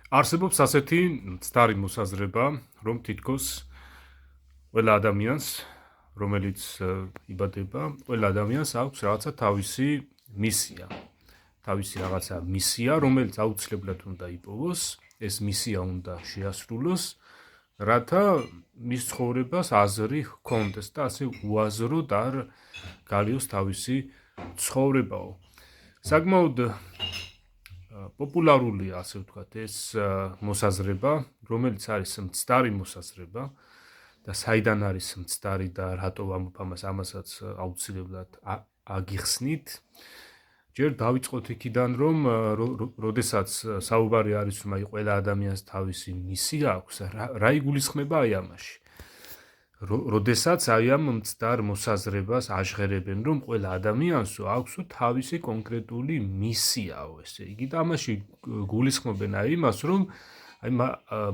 არსებობს ასეთი მცდარი მოსაზრება, რომ თითქოს ყველა ადამიანს, რომელიც იბადება, ყველა ადამიანს აქვს რაღაცა თავისი მისია. თავისი რაღაცა მისია, რომელიც აუცილებლად უნდა იპოვოს, ეს მისია უნდა შეასრულოს, რათა მის ცხოვრებას აზრი ჰქონდეს და ასე უაზროდ არ გალიოს თავისი ცხოვრებაო. საკმაოდ პოპულარულია, ასე ვთქვათ, ეს მოსაზრება, რომელიც არის მცდარი მოსაზრება და საიდან არის მცდარი და რატო ვამბობ ამას, ამასაც აუცილებლად აგიხსნით. ჯერ დავიწყოთ იქიდან, რომ როდესაც საუბარი არის, რომ აი ყველა ადამიანს თავისი მისია აქვს, რა იგულისხმება აი ამაში. როდესაც აი ამ მცდარ მოსაზრებას აჟღერებენ, რომ ყველა ადამიანს აქვს თავისი კონკრეტული მისიაო, ესე იგი და ამაში გულისხმობენ აი იმას, რომ აი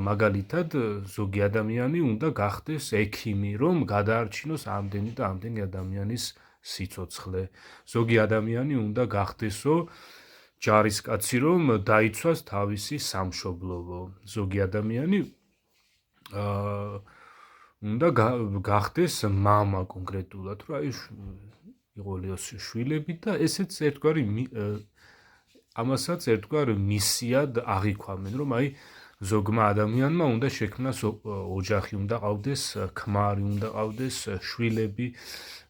მაგალითად ზოგი ადამიანი უნდა გახდეს ექიმი, რომ გადაარჩინოს ამდენი და ამდენი ადამიანის სიცოცხლე. ზოგი ადამიანი უნდა გახდესო ჯარისკაცი, რომ დაიცვას თავისი სამშობლოვო. ზოგი ადამიანი უნდა გახდეს მამა კონკრეტულად, რომ აი იყოლიოს შვილები და ესეც ერთგვარი ამასაც ერთგვარ მისიად აღიქვამენ, რომ აი ზოგმა ადამიანმა უნდა შექმნას ოჯახი, უნდა ყავდეს ქმარი, უნდა ყავდეს შვილები,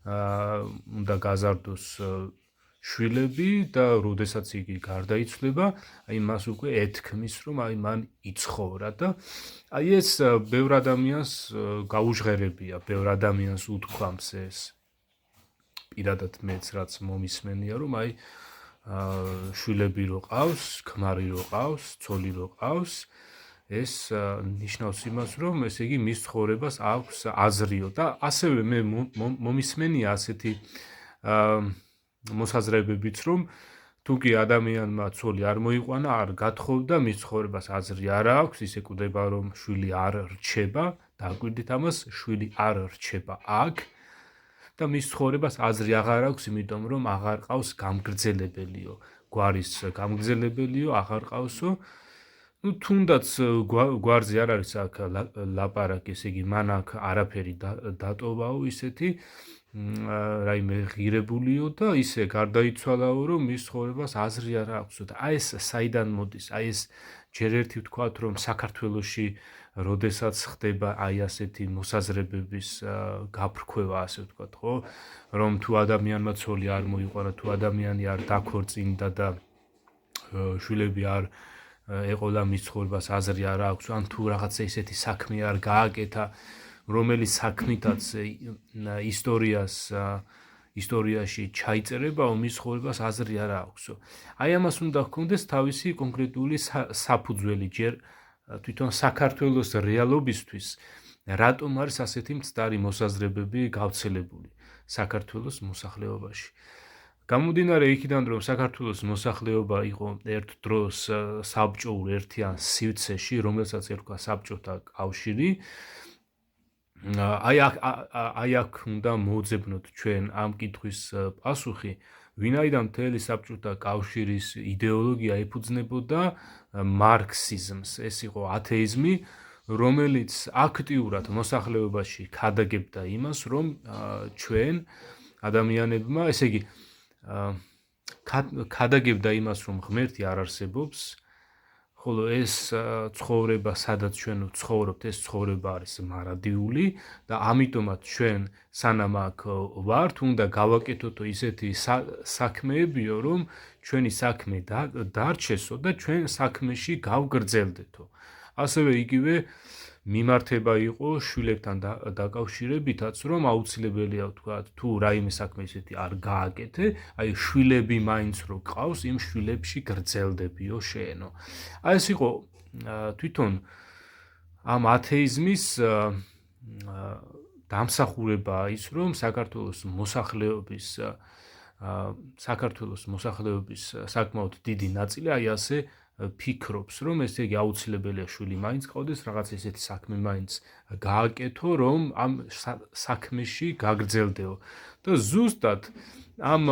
უნდა გაზარდოს შვილები და როდესაც იგი გარდაიცვლება, აი მას უკვე ეთქმის, რომ აი მან იცხოვრა და აი ეს ბევრ ადამიანს გაუჟღერებია, ბევრ ადამიანს უთქვამს ეს. პირადად მეც რაც მომისმენია, რომ აი შვილები რო ყავს, ქმარი რო ყავს, ცოლი რო ყავს, ეს ნიშნავს იმას, რომ ესე იგი მის ცხოვრებას აქვს აზრიო და ასევე მე მომისმენია ასეთი მოსაზრებებიც, რომ თუ კი ადამიანმა ცოლი არ მოიყვანა, არ გათხოვდა, მის ცხოვრებას აზრი არ აქვს, ისე კვდება, რომ შვილი არ რჩება, დააკვირდით ამას, შვილი არ რჩება აქ და მის ცხოვრებას აზრი აღარ აქვს, იმიტომ რომ აღარ ყავს გამგრძელებელიო, გვარის გამგრძელებელიო აღარ ყავსო. ნუ თუნდაც გვარზე არ არის აქ ლაპარაკი, ესე იგი მან აქ არაფერი დატოვაო ისეთი რაიმე ღირებულიო და ისე გარდაიცვალაო, რომ მის ცხოვრებას აზრი არ აქვსო და აი ეს საიდან მოდის, აი ეს ჯერ ერთი ვთქვათ, რომ საქართველოში როდესაც ხდება აი ასეთი მოსაზრებების გაფრქვევა, ასე ვთქვათ, ხო, რომ თუ ადამიანმა ცოლი არ მოიყვანა, თუ ადამიანი არ დაქორწინდა და შვილები არ ეყოლა მის ცხოვრებას აზრი არ აქვს, ან თუ რაღაცა ისეთი საქმე არ გააკეთა, რომელიც საქმითაც ისტორიაში ჩაიწერებაო, მის ცხოვრებას აზრი არ აქვსო. აი ამას უნდა ჰქონდეს თავისი კონკრეტული საფუძველი, ჯერ თვითონ საქართველოს რეალობისთვის, რატომ არის ასეთი მცდარი მოსაზრებები გავრცელებული საქართველოს მოსახლეობაში. გამომდინარე იქიდან, რომ საქართველოს მოსახლეობა იყო ერთ დროს საბჭოურ ერთიან სივრცეში, რომელსაც ერქვა საბჭოთა კავშირი, აი აქ უნდა მოვძებნოთ ჩვენ ამ კითხვის პასუხი, ვინაიდან მთელი საბჭოთა კავშირის იდეოლოგია ეფუძნებოდა მარქსიზმს, ეს იყო ათეიზმი, რომელიც აქტიურად მოსახლეობაში ქადაგებდა იმას, რომ ჩვენ ადამიანებმა, ესე იგი ქადაგებდა იმას, რომ ღმერთი არ არსებობს, ხოლო ეს ცხოვრება, სადაც ჩვენ ვცხოვრობთ, ეს ცხოვრება არის მარადიული და ამიტომაც ჩვენ სანამ აქ ვართ, უნდა გავაკეთოთო ისეთი საქმეებიო, რომ ჩვენი საქმე დარჩესო და ჩვენ საქმეში გავგრძელდეთო. ასევე იგივე მიმართება იყო შვილებთან დაკავშირებითაც, რომ აუცილებელია ვთქვათ, თუ რაიმე საქმე ისეთი არ გააკეთე, აი შვილები მაინც რო გყავს, იმ შვილებში გრძელდებიო შეენო. აი ეს იყო თვითონ ამ ათეიზმის დამსახურება ის, რომ საქართველოს მოსახლეობის საკმაოდ დიდი ნაწილი აი ასე ფიქრობს, რომ ესე იგი აუცილებელია შვილი მაინც ყავდეს, რაღაც ესეთი საქმე მაინც გააკეთო, რომ ამ საქმეში გაგრძელდეო. და ზუსტად ამ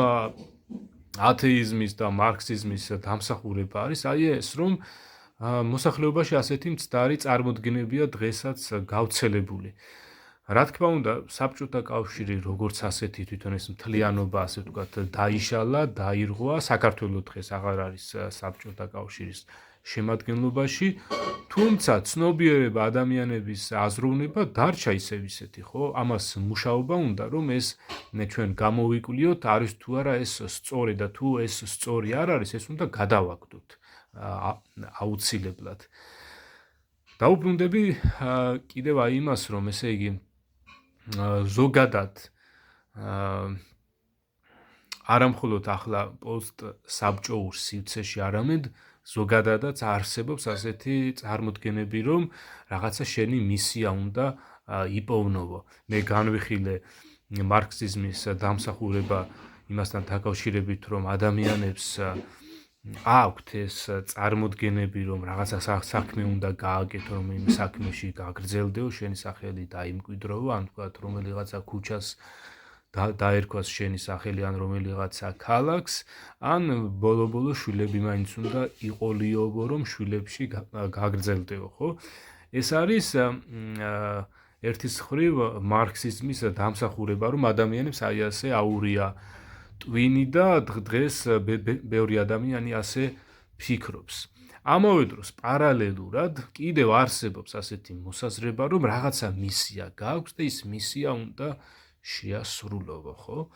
ათეიზმის და მარქსიზმის დამსახურება არის აი ეს, რომ მოსახლეობაში ასეთი მცდარი წარმოდგენებია დღესაც გავრცელებული. რა თქმა უნდა, საბჭოთა კავშირი როგორც ასეთი თვითონ ეს მთლიანობა, ასე ვთქვათ, დაიშალა, დაირღვა, საქართველოს დღეს აღარ არის საბჭოთა კავშირის შემადგენლობაში, თუმცა ცნობიერება ადამიანების აზროვნება დარჩა ისევ ისეთი, ხო? ამას მუშაობა უნდა, რომ ეს ჩვენ გამოვიკვლიოთ, არის თუ არა ეს სწორი და თუ ეს სწორი არ არის, ეს უნდა გადავაგდოთ აუცილებლად. დაუბრუნდები კიდევ აი იმას, რომ ესე იგი ზოგადად არამხოლოდ ახლა პოსტსაბჭოურ სივრცეში, არამედ ზოგადადაც არსებობს ასეთი წარმოდგენები, რომ რაღაცა შენი მისია უნდა იპოვნოვო. მე განვიხილე მარქსიზმის დამსახურება იმასთან დაკავშირებით, რომ ადამიანებს აქვთ ეს წარმოდგენები, რომ რაღაცა საქმე უნდა გააკეთო, რომ იმ საქმეში გაგრძელდეო, შენი სახელი დაიმკვიდროო, ან თქვათ რომელიღაცა ქუჩას დაერქვას შენი სახელი, ან რომელიღაცა ქალაქს, ან ბოლო-ბოლო შვილები მაინც უნდა იყოლიოო, რომ შვილებში გაგრძელდეო, ხო? ეს არის ერთის მხრივ მარქსიზმის დამსახურება, რომ ადამიანებს აი ასე აურია ტვინი და დღეს ბევრი ადამიანი ასე ფიქრობს. ამავე დროს პარალელურად კიდევ არსებობს ასეთი მოსაზრება, რომ რაღაცა მისია გაქვს და ის მისია უნდა შეასრულო, ხო?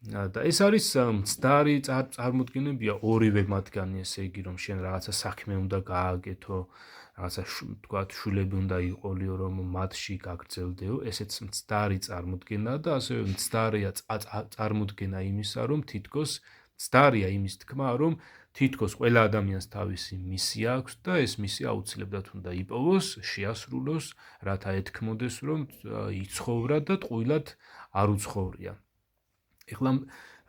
და ეს არის მცდარი წარმოდგენებია ორივე მათგანი, ესე იგი, რომ შენ რაღაცა საქმე უნდა გააკეთო, რაღაცა თქვათ შვილები უნდა იყოლიო, რომ მათში გაგრძელდეო, ესეც მცდარი წარმოდგენაა და ასევე მცდარია წარმოდგენა იმისა, რომ თითქოს მცდარია იმის თქმა, რომ თითქოს ყველა ადამიანს თავისი მისია აქვს და ეს მისია აუცილებლად უნდა იპოვოს, შეასრულოს, რათა ეთქმოდეს, რომ იცხოვრა და ტყუილად არ უცხოვრია. ეხლა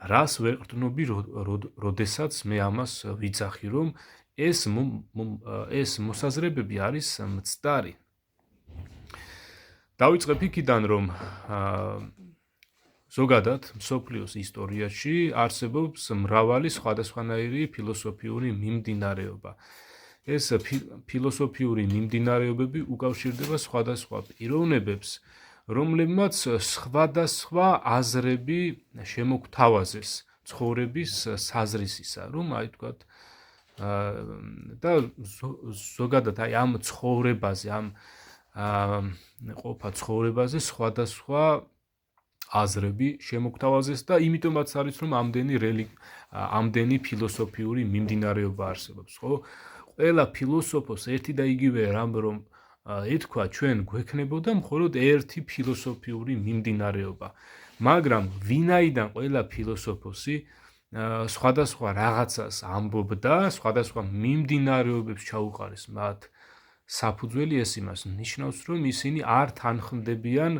რას ვეყრდნობი, როდესაც მე ამას ვიძახი, რომ ეს მოსაზრებები არის მცდარი. დავიწყებ იქიდან, რომ ზოგადად მსოფლიოს ისტორიაში არსებობს მრავალი სხვადასხვანაირი ფილოსოფიური მიმდინარეობა. ეს ფილოსოფიური მიმდინარეობები უკავშირდება სხვადასხვა პიროვნებებს, რომლებმაც სხვადასხვა აზრები შემოგთავაზეს ცხოვრების საზრისისა, რომ აი თქვათ და ზოგადად აი ამ ცხოვრებაზე, ამ ყოფა ცხოვრებაზე სხვადასხვა აზრები შემოგთავაზეს და იმიტომაც არის, რომ ამდენი ფილოსოფიური მიმდინარეობა არსებობს, ხო? ყველა ფილოსოფოს ერთი და იგივე რამ რომ ეთქვა, ჩვენ გვექნებოდა მხოლოდ ერთი ფილოსოფიური მიმდინარეობა, მაგრამ ვინაიდან ყველა ფილოსოფოსი სხვადასხვა რაღაცას ამბობდა, სხვადასხვა მიმდინარეობებს ჩაუყარეს მათ საფუძველი, ეს იმას ნიშნავს, რომ ისინი არ თანხმდებიან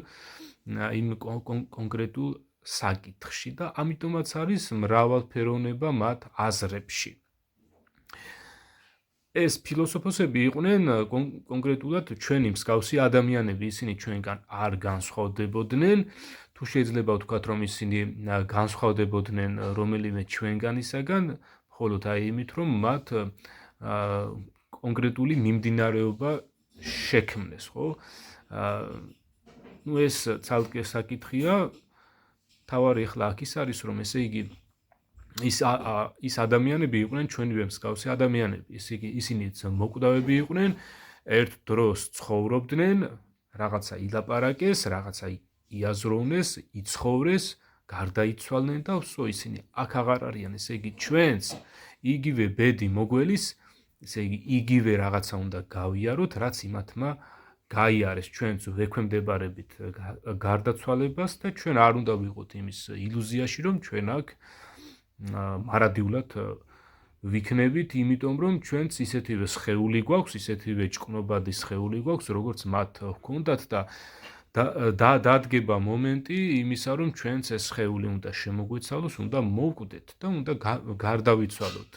იმ კონკრეტულ საკითხში და ამიტომაც არის მრავალფეროვნება მათ აზრებში. ეს ფილოსოფოსები იყვნენ კონკრეტულად ჩვენი მსგავსი ადამიანები, ისინი ჩვენგან არ განსხვავდებოდნენ, თუ შეიძლება ვთქვათ, რომ ისინი განსხვავდებოდნენ რომელიმე ჩვენგანისაგან, მხოლოდ აი იმით, რომ მათ კონკრეტული მიმდინარეობა შექმნეს, ხო? ეს ცალკე საკითხია, თავარი ახლა აქ ის არის, რომ ესე იგი ის ადამიანები იყვნენ ჩვენივე მსგავსი ადამიანები, ისინიც მოკვდავები იყვნენ, ერთ დროს ცხოვრობდნენ, რაღაცა ილაპარაკეს, რაღაცა იაზროვნეს, იცხოვრეს, გარდაიცვალნენ და ვსო ისინი აქ აღარ არიან, ესე იგი ჩვენს იგივე ბედი მოგველის, ესე იგი იგივე რაღაცა უნდა გავიაროთ, რაც იმათმა გაიარეს, ჩვენც ვექვემდებარებით გარდაცვალებას და ჩვენ არ უნდა ვიყოთ იმის ილუზიაში, რომ ჩვენ აქ მარადიულად ვიქნებით, იმიტომ რომ ჩვენც ისეთივე სხეული გვაქვს, ისეთივე ჭკნობადი სხეული გვაქვს, როგორც მათ ჰქონდათ და დადგება მომენტი იმისა, რომ ჩვენც ეს სხეული უნდა შემოგვეცალოს, უნდა მოვკვდეთ და უნდა გარდავიცვალოთ.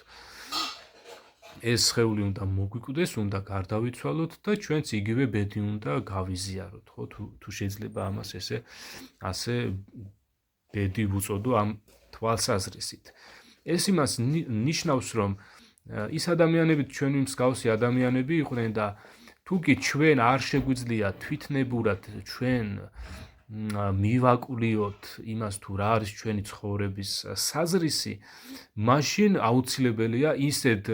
ეს სხეული უნდა მოგვიკვდეს, უნდა გარდავიცვალოთ და ჩვენც იგივე ბედი უნდა გავიზიაროთ, ხო? თუ შეიძლება ამას ასე ბედი ვუწოდო ამ თვალსაზრისით. ეს იმას ნიშნავს, რომ ის ადამიანები ჩვენი მსგავსი ადამიანები იყვნენ და თუ კი ჩვენ არ შეგვიძლია თვითნებურად ჩვენ მივაკვლიოთ იმას თუ რა არის ჩვენი ცხოვრების საზრისი, მაშინ აუცილებელია ისეთ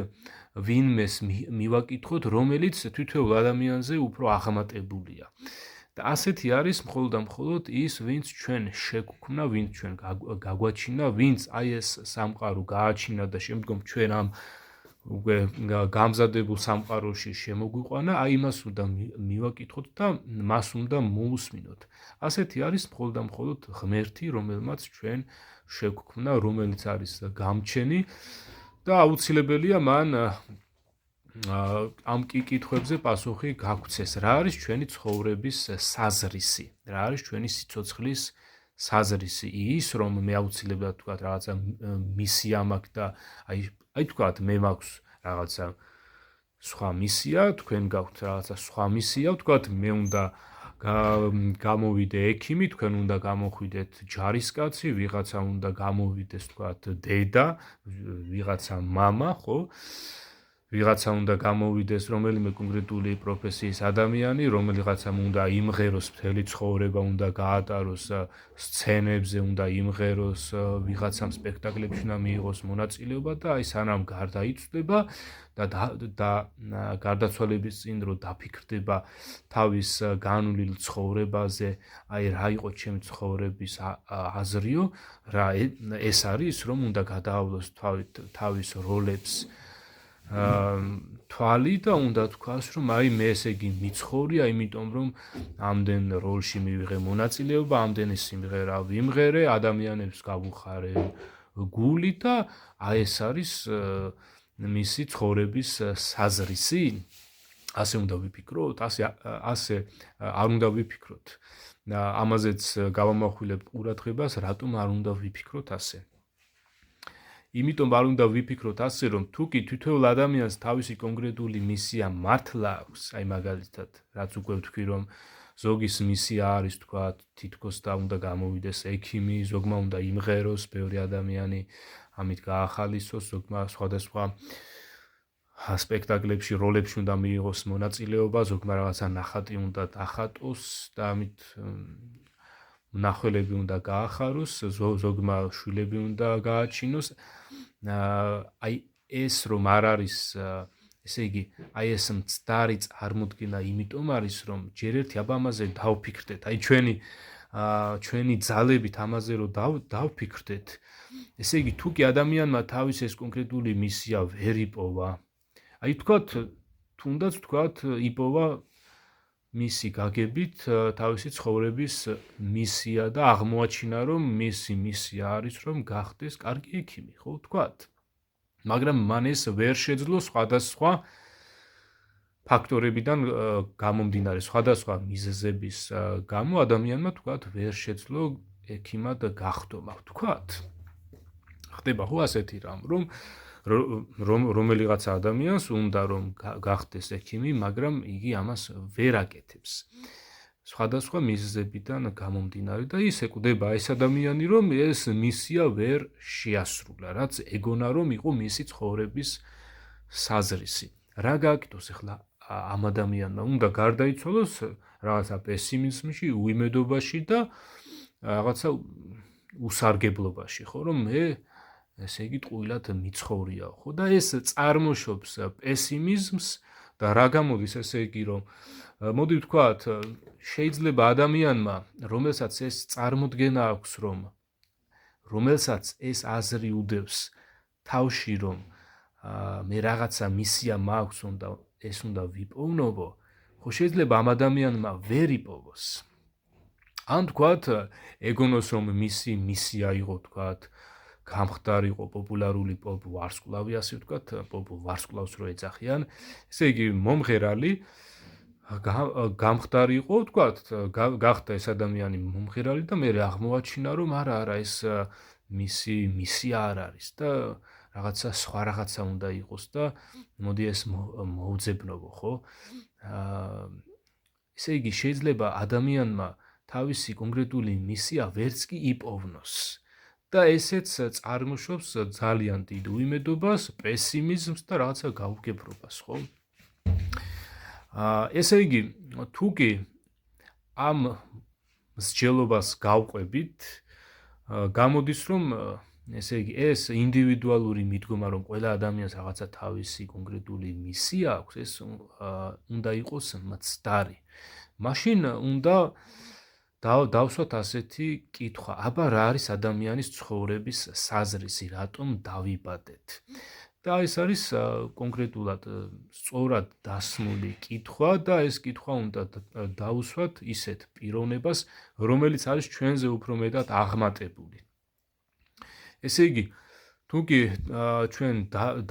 ვინმეს მივაკითხოთ, რომელიც თითოეულ ადამიანზე უფრო აღმატებულია. და ასეთი არის მხოლოდ და მხოლოდ ის, ვინც ჩვენ შეგვქმნა, ვინც ჩვენ გაგვაჩინა, ვინც აი ეს სამყარო გააჩინა და შემდგომ ჩვენ ამ უკვე გამზადებულ სამყაროში შემოგვიყვანა, აი იმას უნდა მივაკითხოთ და მას უნდა მოусმინოთ. ასეთი არის მხოლოდ და მხოლოდ ღმერთი, რომელმაც ჩვენ შეგვქმნა, რომელიც არის გამჩენი და აუცილებელია მან ამ კითხვებზე პასუხი გაგვცეს. რა არის ჩვენი ცხოვრების საზრისი? რა არის ჩვენი სიცოცხლის საზრისი? ის რომ მე აუცილებლად თქვა რაღაცა მისია მაქვს და აი თქვა მე მაქვს რაღაცა სხვა მისია, თქვენ გაქვთ რაღაცა სხვა მისია, თქვა მე უნდა გამოვიდე ექიმი, თქვენ უნდა გამოხვიდეთ ჯარისკაცი, ვიღაცა უნდა გამოვიდეს თქვა დედა, ვიღაცა მამა, ხო? ვიღაცა უნდა გამოვიდეს რომელიმე კონკრეტული პროფესიის ადამიანი, რომელიღაცამ უნდა იმღეროს მთელი ცხოვრება, უნდა გაატაროს სცენებზე, უნდა იმღეროს, ვიღაცამ სპექტაკლებში უნდა მიიღოს მონაწილეობა და აი სანამ გარდაიცვლება და გარდაცვალების წინ რო დაფიქრდება თავის განვლილ ცხოვრებაზე, აი რა იყო ჩემი ცხოვრების აზრიო, რა ეს არის რომ უნდა გადაავლოს თავის როლებს თვალი და უნდა თქვას რომ აი მე ესე იგი მიცხოვრია, იმიტომ რომ ამდენ როლში მივიღე მონაწილეობა, ამდენი სიმღერა ვიმღერე, ადამიანებს გავუხარე გული და აი ეს არის მისი ცხოვრების საზრისი. ასე უნდა ვიფიქროთ, ასე არ უნდა ვიფიქროთ. ამაზეც გავამახვილებ ყურადღებას, რატომ არ უნდა ვიფიქროთ ასე. იმიტომ არ უნდა ვიფიქროთ ასე, რომ თუ კი თითოეულ ადამიანს თავისი კონკრეტული მისია მართლა აქვს, აი მაგალითად, რაც უკვე ვთქვი, რომ ზოგის მისია არის თქვა თითქოს და უნდა გამოვიდეს ექიმი, ზოგმა უნდა იმღეროს, ბევრი ადამიანი ამით გაახალისოს, ზოგმა სხვადასხვა სპექტაკლებში, როლებში უნდა მიიღოს მონაწილეობა, ზოგმა რაღაცა ნახატი უნდა დახატოს და ამით მნახველები უნდა გაახაროს, ზოგმა შვილები უნდა გააჩინოს. აი ეს რომ არ არის, ესე იგი, აი ეს მცდარი წარმოდგენა იმიტომ არის, რომ ჯერ ერთი აბა ამაზე დავფიქრდეთ, აი ჩვენი ძალებით ამაზე რომ დავფიქრდეთ, ესე იგი, თუ კი ადამიანმა თავის ეს კონკრეტული მისია ვერ იპოვა, აი თუნდაც თქვათ, იპოვა მისი გაგებით თავისი ცხოვრების მისია და აღმოაჩინა რომ მისი მისია არის რომ გახდეს კარგი ექიმი, ხო ვთქვათ? მაგრამ მან ეს ვერ შეძლო სხვადასხვა ფაქტორებიდან გამომდინარე, სხვადასხვა მიზეზების გამო ადამიანმა თქვათ ვერ შეძლო ექიმად გახდომა, ვთქვათ? ხდება ხო ასეთი რამ, რომ რომელიღაცა ადამიანს უნდა რომ გახდეს ექიმი, მაგრამ იგი ამას ვერ აკეთებს. სხვადასხვა მიზეზებიდან გამომდინარე და ის ეკვდება ეს ადამიანი, რომ ეს მისია ვერ შეასრულა, რაც ეგონა რომ იყო მისი ცხოვრების საზრისი. რა გააკეთოს ახლა ამ ადამიანმა? უნდა გარდაიცვალოს რაღაცა პესიმიზმში, უიმედობაში და რაღაცა უსარგებლობაში, ხო, რომ მე ესე იგი ტყუილად მიცხოვრიაო, ხო და ეს წარმოშობს პესიმიზმს და რა გამოდის ესე იგი რომ მოდი ვთქვათ, შეიძლება ადამიანმა, რომელსაც ეს წარმოდგენა აქვს, რომელსაც ეს აზრი უდევს თავში, რომ მე რაღაცა მისია მაქვს, ეს უნდა ვიპოვნო, ხო შეიძლება ამ ადამიანმა ვერ იპოვოს. ან თქვათ, ეგონოს რომ მისი მისია იყო, თქვათ, გამხდარიყო პოპულარული პოპ ვარსკვლავი, ასე ვთქვათ, პოპ ვარსკვლავს რო ეძახიან, ესე იგი მომღერალი გამხდარიყო, ვთქვათ, გახდა ეს ადამიანი მომღერალი და მე აღმოაჩინა რომ არა, ეს მისი მისია არ არის და რაღაცა სხვა რაღაცა უნდა იყოს და მოდი ეს მოვძებნოვო, ხო? ესე იგი შეიძლება ადამიანმა თავისი კონკრეტული მისია ვერც კი იპოვნოს. და ესეც წარმოშობს ძალიან დიდ უიმედობას, პესიმიზმს და რაღაცა გაუგებრობას, ხო? ესე იგი, თუ კი ამ მსჯელობას გავყვებით, გამოდის, რომ ესე იგი, ეს ინდივიდუალური მიდგომა, რომ ყველა ადამიანს რაღაცა თავისი კონკრეტული მისია აქვს, ეს უნდა იყოს მცდარი. მაშინ უნდა დავსვათ ასეთი კითხვა, აბა რა არის ადამიანის ცხოვრების საზრისი, რატომ დავიბადეთ? და ეს არის კონკრეტულად სწორად დასმული კითხვა და ეს კითხვა უნდა დავუსვათ ისეთ პიროვნებას, რომელიც არის ჩვენზე უფრო მეტად აღმატებული. ესე იგი, თუ კი ჩვენ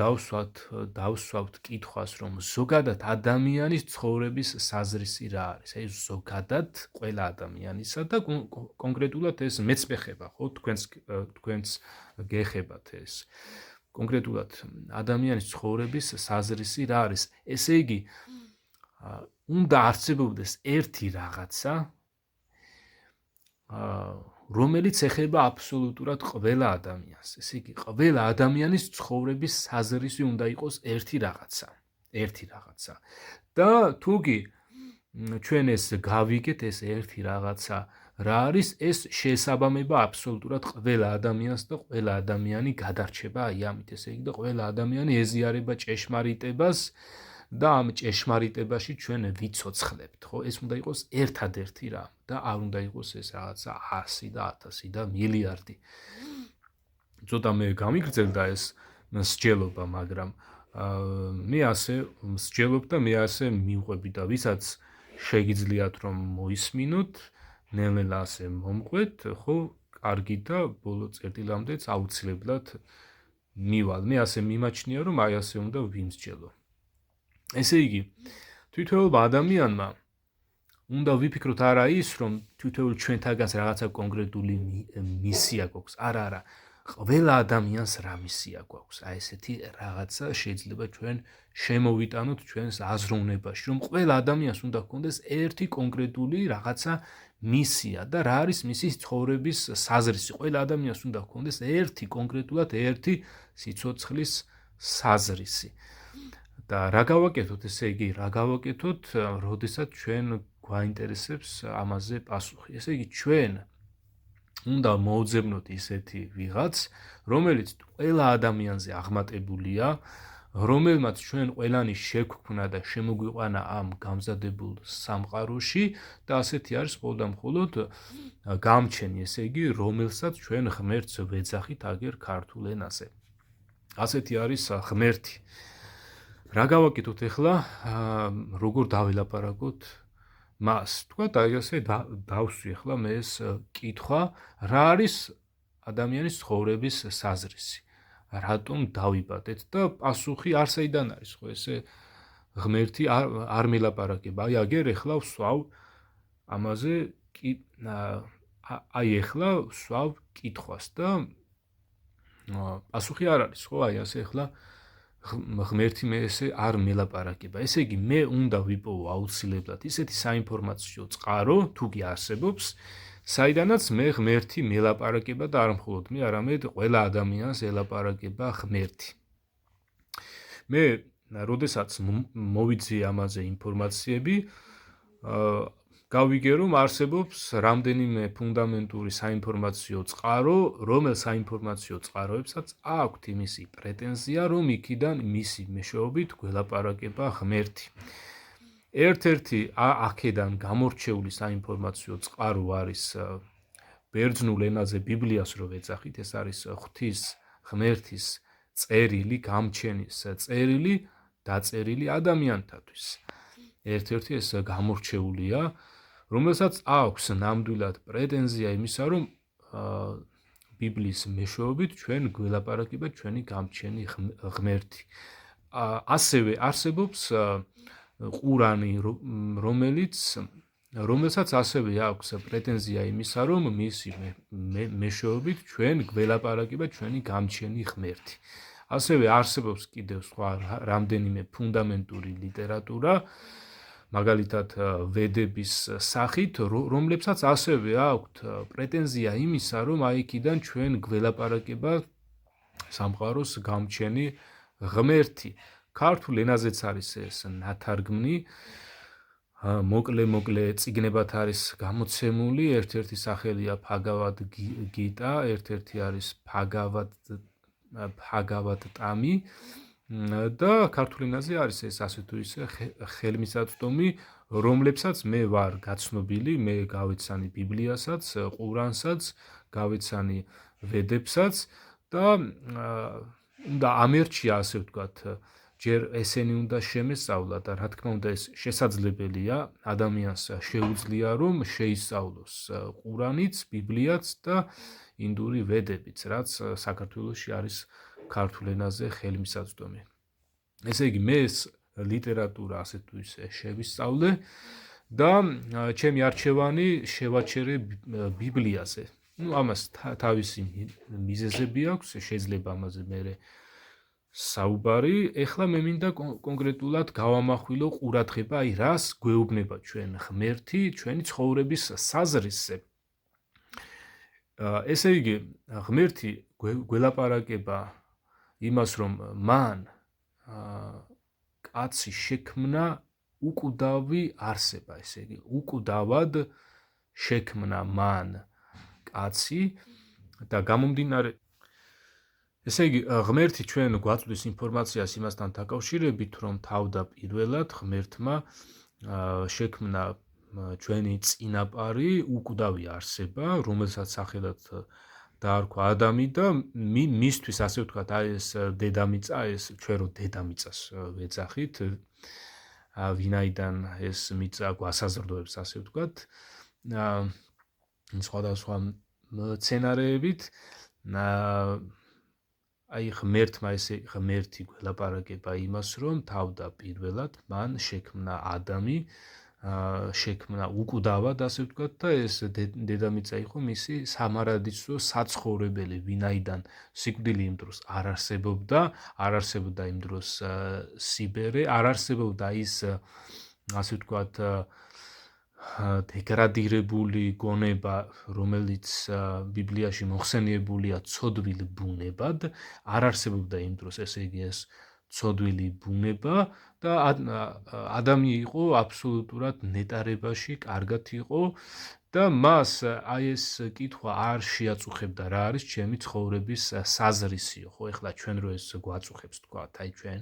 დავსვავთ კითხვას, რომ ზოგადად ადამიანის ცხოვრების საზრისი რა არის, აი ზოგადად ყველა ადამიანისა და კონკრეტულად ეს მეც მეხება, ხო, თქვენც გეხებათ ეს. კონკრეტულად ადამიანის ცხოვრების საზრისი რა არის? ესე იგი, უნდა არსებობდეს ერთი რაღაცა, რომელიც ეხება აბსოლუტურად ყველა ადამიანს. ესე იგი, ყველა ადამიანის ცხოვრების საზრისი უნდა იყოს ერთი რაღაცა. და თუ კი ჩვენ ეს გავიგეთ, ეს ერთი რაღაცა რა არის, ეს შეესაბამება აბსოლუტურად ყველა ადამიანს და ყველა ადამიანი გადარჩება აი ამით. ესე იგი, და ყველა ადამიანი ეზიარება ჭეშმარიტებას და ამ ჭეშმარიტებაში ჩვენ ვიცოცხლებთ, ხო? ეს უნდა იყოს ერთადერთი რამ და არ უნდა იყოს ეს რაღაცა 100 და 1000 და მილიარდი. ცოტა მე გამიგრძელდა ეს მსჯელობა, მაგრამ მე ასე მსჯელობ და მე ასე მივყვები და ვისაც შეგიძლიათ რომ მოისმინოთ, ნელ-ნელა ასე მომყვეთ, ხო, კარგი და ბოლო წერტილამდეც აუცილებლად მივალ. მე ასე მიმაჩნია, რომ აი ასე უნდა ვიმსჯელო. ესე იგი, თითოეულ ადამიანმა უნდა ვიფიქროთ არა ის, რომ თითოეულ ჩვენთაგანს რაღაცა კონკრეტული მისია გვაქვს. არა, ყველა ადამიანს რა მისია გვაქვს. აი ესეთი რაღაცა შეიძლება ჩვენ შემოვიტანოთ ჩვენს აზროვნებაში, რომ ყველა ადამიანს უნდა ჰქონდეს ერთი კონკრეტული რაღაცა მისია და რა არის მისი ცხოვრების საზრისი. ყველა ადამიანს უნდა ჰქონდეს ერთი კონკრეტულად ერთი სიცოცხლის საზრისი. და რა გავაკეთოთ, ესე იგი, რა გავაკეთოთ, როდესაც ჩვენ გვაინტერესებს ამაზე პასუხი. ესე იგი, ჩვენ უნდა მოვძებნოთ ისეთი ვიღაც, რომელიც ყველა ადამიანზე აღმატებულია, რომელმაც ჩვენ ყველანი შეგვქნა და შემოგვიყვანა ამ გამზადებულ სამყაროში და ასეთი არის მხოლოდ და მხოლოდ გამჩენი, ესე იგი, რომელსაც ჩვენ ღმერთს ვეძახით აგერ ქართულ ენაზე. ასეთი არის ღმერთი. რა გავაკეთოთ ახლა, როგორ დავილაპარაკოთ მას? თქვათ, აი ასე დავსვი ახლა მე ეს კითხვა, რა არის ადამიანის ცხოვრების საზრისი? რატომ დავიბადეთ? და პასუხი არსაიდან არის, ხო, ესე ღმერთი არ მელაპარაკება. აი აგერ ახლა ვსვავ ამაზე აი ახლა ვსვავ კითხვას და პასუხი არ არის, ხო, აი ასე ახლა ღმერთი მე ესე არ მელაპარაკება. ესე იგი, მე უნდა ვიპოვო აუცილებლად ისეთი საინფორმაციო წყარო, თუ კი არსებობს, საიდანაც მე ღმერთი მელაპარაკება და არ მხოლოდ მე, არამედ ყველა ადამიანს ელაპარაკება ღმერთი. მე, როდესაც მოვიძიე ამაზე ინფორმაციები, გავიგე, რომ არსებობს რამდენიმე ფუნდამენტური საინფორმაციო წყარო, რომელ საინფორმაციო წყაროებსაც აქვთ იმისი პრეტენზია, რომ იქიდან მისი მეშვეობით გველაპარაკება ღმერთი. ერთ-ერთი აქედან გამორჩეული საინფორმაციო წყარო არის ბერძნულ ენაზე ბიბლიას რო ვეძახით, ეს არის ღვთის ღმერთის წერილი, გამჩენის წერილი, დაწერილი ადამიანთათვის. ერთ-ერთი ეს გამორჩეულია, რომელსაც აქვს ნამდვილად პრეტენზია იმისა, რომ ბიბლიის მეშვეობით ჩვენ გველაპარაკება ჩვენი გამჩენი ღმერთი. ასევე არსებობს ყურანი, რომელსაც ასევე აქვს პრეტენზია იმისა, რომ მისი მეშვეობით ჩვენ გველაპარაკება ჩვენი გამჩენი ღმერთი. ასევე არსებობს კიდევ სხვა რამდენიმე ფუნდამენტური ლიტერატურა, მაგალითად ვედების სახით, რომლებსაც ასევე აქვთ პრეტენზია იმისა, რომ აი იქიდან ჩვენ გველაპარაკება სამყაროს გამჩენი ღმერთი. ქართულ ენაზეც არის ეს ნათარგმნი, მოკლე წიგნებად არის გამოცემული, ერთ-ერთი სახელია ფაგავად გიტა, ერთ-ერთი არის ფაგავად ტამი და ქართულ ენაზე არის ეს ასე თუ ისე ხელმისაწვდომი, რომლებსაც მე ვარ გაცნობილი, მე გავეცანი ბიბლიასაც, ყურანსაც, გავეცანი ვედებსაც და უნდა ამერჩია ასე ვთქვათ, ჯერ ესენი უნდა შემესწავლა და რა თქმა უნდა ეს შესაძლებელია, ადამიანს შეუძლია რომ შეისწავლოს ყურანიც, ბიბლიაც და ინდური ვედებიც, რაც საქართველოში არის ქართულ ენაზე ხელმისაწვდომი. ესე იგი მე ეს ლიტერატურა ასე თუ ისე შევისწავლე და ჩემი არჩევანი შევაჩერე ბიბლიაზე. ამას თავისი მიზეზები აქვს, შეიძლება ამაზე მერე საუბარი. ეხლა მე მინდა კონკრეტულად გავამახვილო ყურადღება, აი რას გვეუბნება ჩვენ ღმერთი ჩვენი ცხოვრების საზრისზე. ესე იგი, ღმერთი გველაპარაკება იმას, რომ მან კაცი შექმნა უკვდავი არსება, ესე იგი, უკვდავად შექმნა მან კაცი და გამომდინარე ესე იგი, ღმერთი ჩვენ გვაწვდის ინფორმაციას იმასთან დაკავშირებით, რომ თავდაპირველად ღმერთმა შექმნა ჩვენი წინაპარი უკვდავი არსება, რომელსაც სახელად დაარქვა ადამი და მისთვის ასე ვთქვათ, აი ეს დედამიწა, ეს ჩვენ რო დედამიწას ვეძახით, ვინაიდან ეს მიწა გვასაზრდოებს, ასე ვთქვათ, სხვადასხვა მცენარეებით, აი ღმერთმა ესე ღმერთი გველაპარაკება იმას, რომ თავდაპირველად მან შექმნა ადამი, შექმნა უკვდავად, ასე ვთქვათ და ეს დედამიწა იყო მისი სამარადისო საცხოვრებელი, ვინაიდან სიკვდილი იმ დროს არ არსებობდა იმ დროს სიბერე, არ არსებობდა ის ასე ვთქვათ დეგრადირებული გონება, რომელიც ბიბლიაში მოხსენიებულია ცოდვილ ბუნებად, არ არსებობდა იმ დროს, ესე იგი ეს ცოდვილი ბუნება და ადამი იყო აბსოლუტურად ნეტარებაში, კარგად იყო და მას აი ეს კითხვა არ შეაწუხებდა, რა არის ჩემი ცხოვრების საზრისიო, ხო, ეხლა ჩვენ რო ეს გვაწუხებს, თქვათ, აი ჩვენ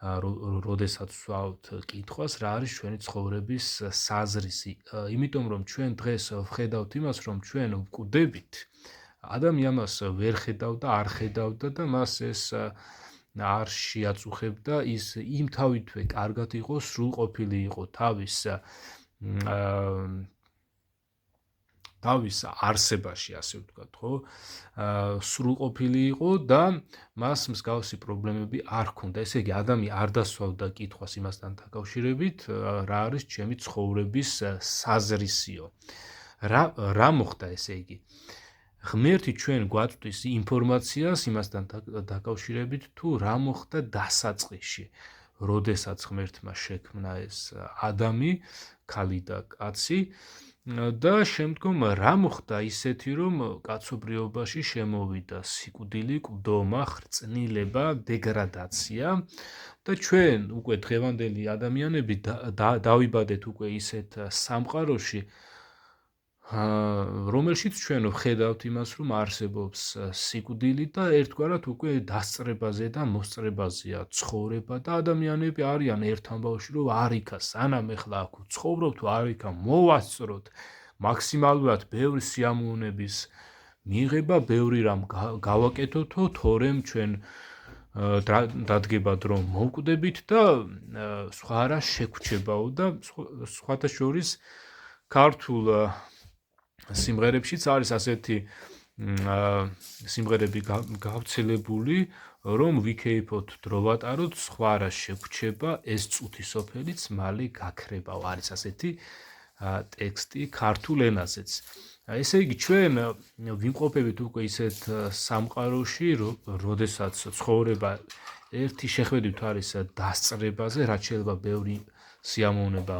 როდესაც ვსვავთ კითხვას, რა არის ჩვენი ცხოვრების საზრისი, იმიტომ რომ ჩვენ დღეს ვხედავთ იმას, რომ ჩვენ ვკვდებით, ადამი ამას ვერ ხედავდა, არ ხედავდა და მას ეს არ შეაწუხებდა, ის იმთავითვე კარგად იყო, სრულყოფილი იყო თავის არსებაში, ასე ვთქვათ, ხო? სრულყოფილი იყო და მას მსგავსი პრობლემები არ ჰქონდა. ესე იგი, ადამი არ დასვავდა კითხვას იმასთან დაკავშირებით, რა არის ჩემი ცხოვრების საზრისიო. რა მოხდა, ესე იგი? ღმერთი ჩვენ გვაწვდის ინფორმაციას იმასთან დაკავშირებით, თუ რა მოხდა დასაწყისში, როდესაც ღმერთმა შექმნა ეს ადამი, ქალი და კაცი და შემდგომ რა მოხდა ისეთი, რომ კაცობრიობაში შემოვიდა სიკვდილი, კვდომა, ხრწნილება, დეგრადაცია და ჩვენ უკვე დღევანდელი ადამიანები დავიბადეთ უკვე ისეთ სამყაროში, რომელშიც ჩვენ ვხედავთ იმას, რომ არსებობს სიკვდილი და ერთგვარად უკვე დასწრებაზე და მოსწრებაზეა ცხოვრება და ადამიანები არიან ერთ ამბავში, რომ არიქა, სანამ ეხლა აქ ვცხოვრობ თუ არიქა მოვასწროთ, მაქსიმალურად ბევრი სიამოვნების მიღება, ბევრი რამ გავაკეთოთო, თორემ ჩვენ დადგება დრო მოვკვდებით და სხვა რა შეგვჩებაო და სხვათა შორის ქართულ სიმღერებშიც არის ასეთი სიმღერები გავრცელებული, რომ ვიქეიფოთ დრო ვატაროთ, სხვა რა შეგვჩება, ეს წუთი სოფელიც მალე გაქრებაო, არის ასეთი ტექსტი ქართულ ენაზეც. ესე იგი, ჩვენ ვიმყოფებით უკვე ისეთ სამყაროში, როდესაც ცხოვრება ერთი შეხვედრით არის დასწრებაზე, რაც შეიძლება ბევრი სიამოვნება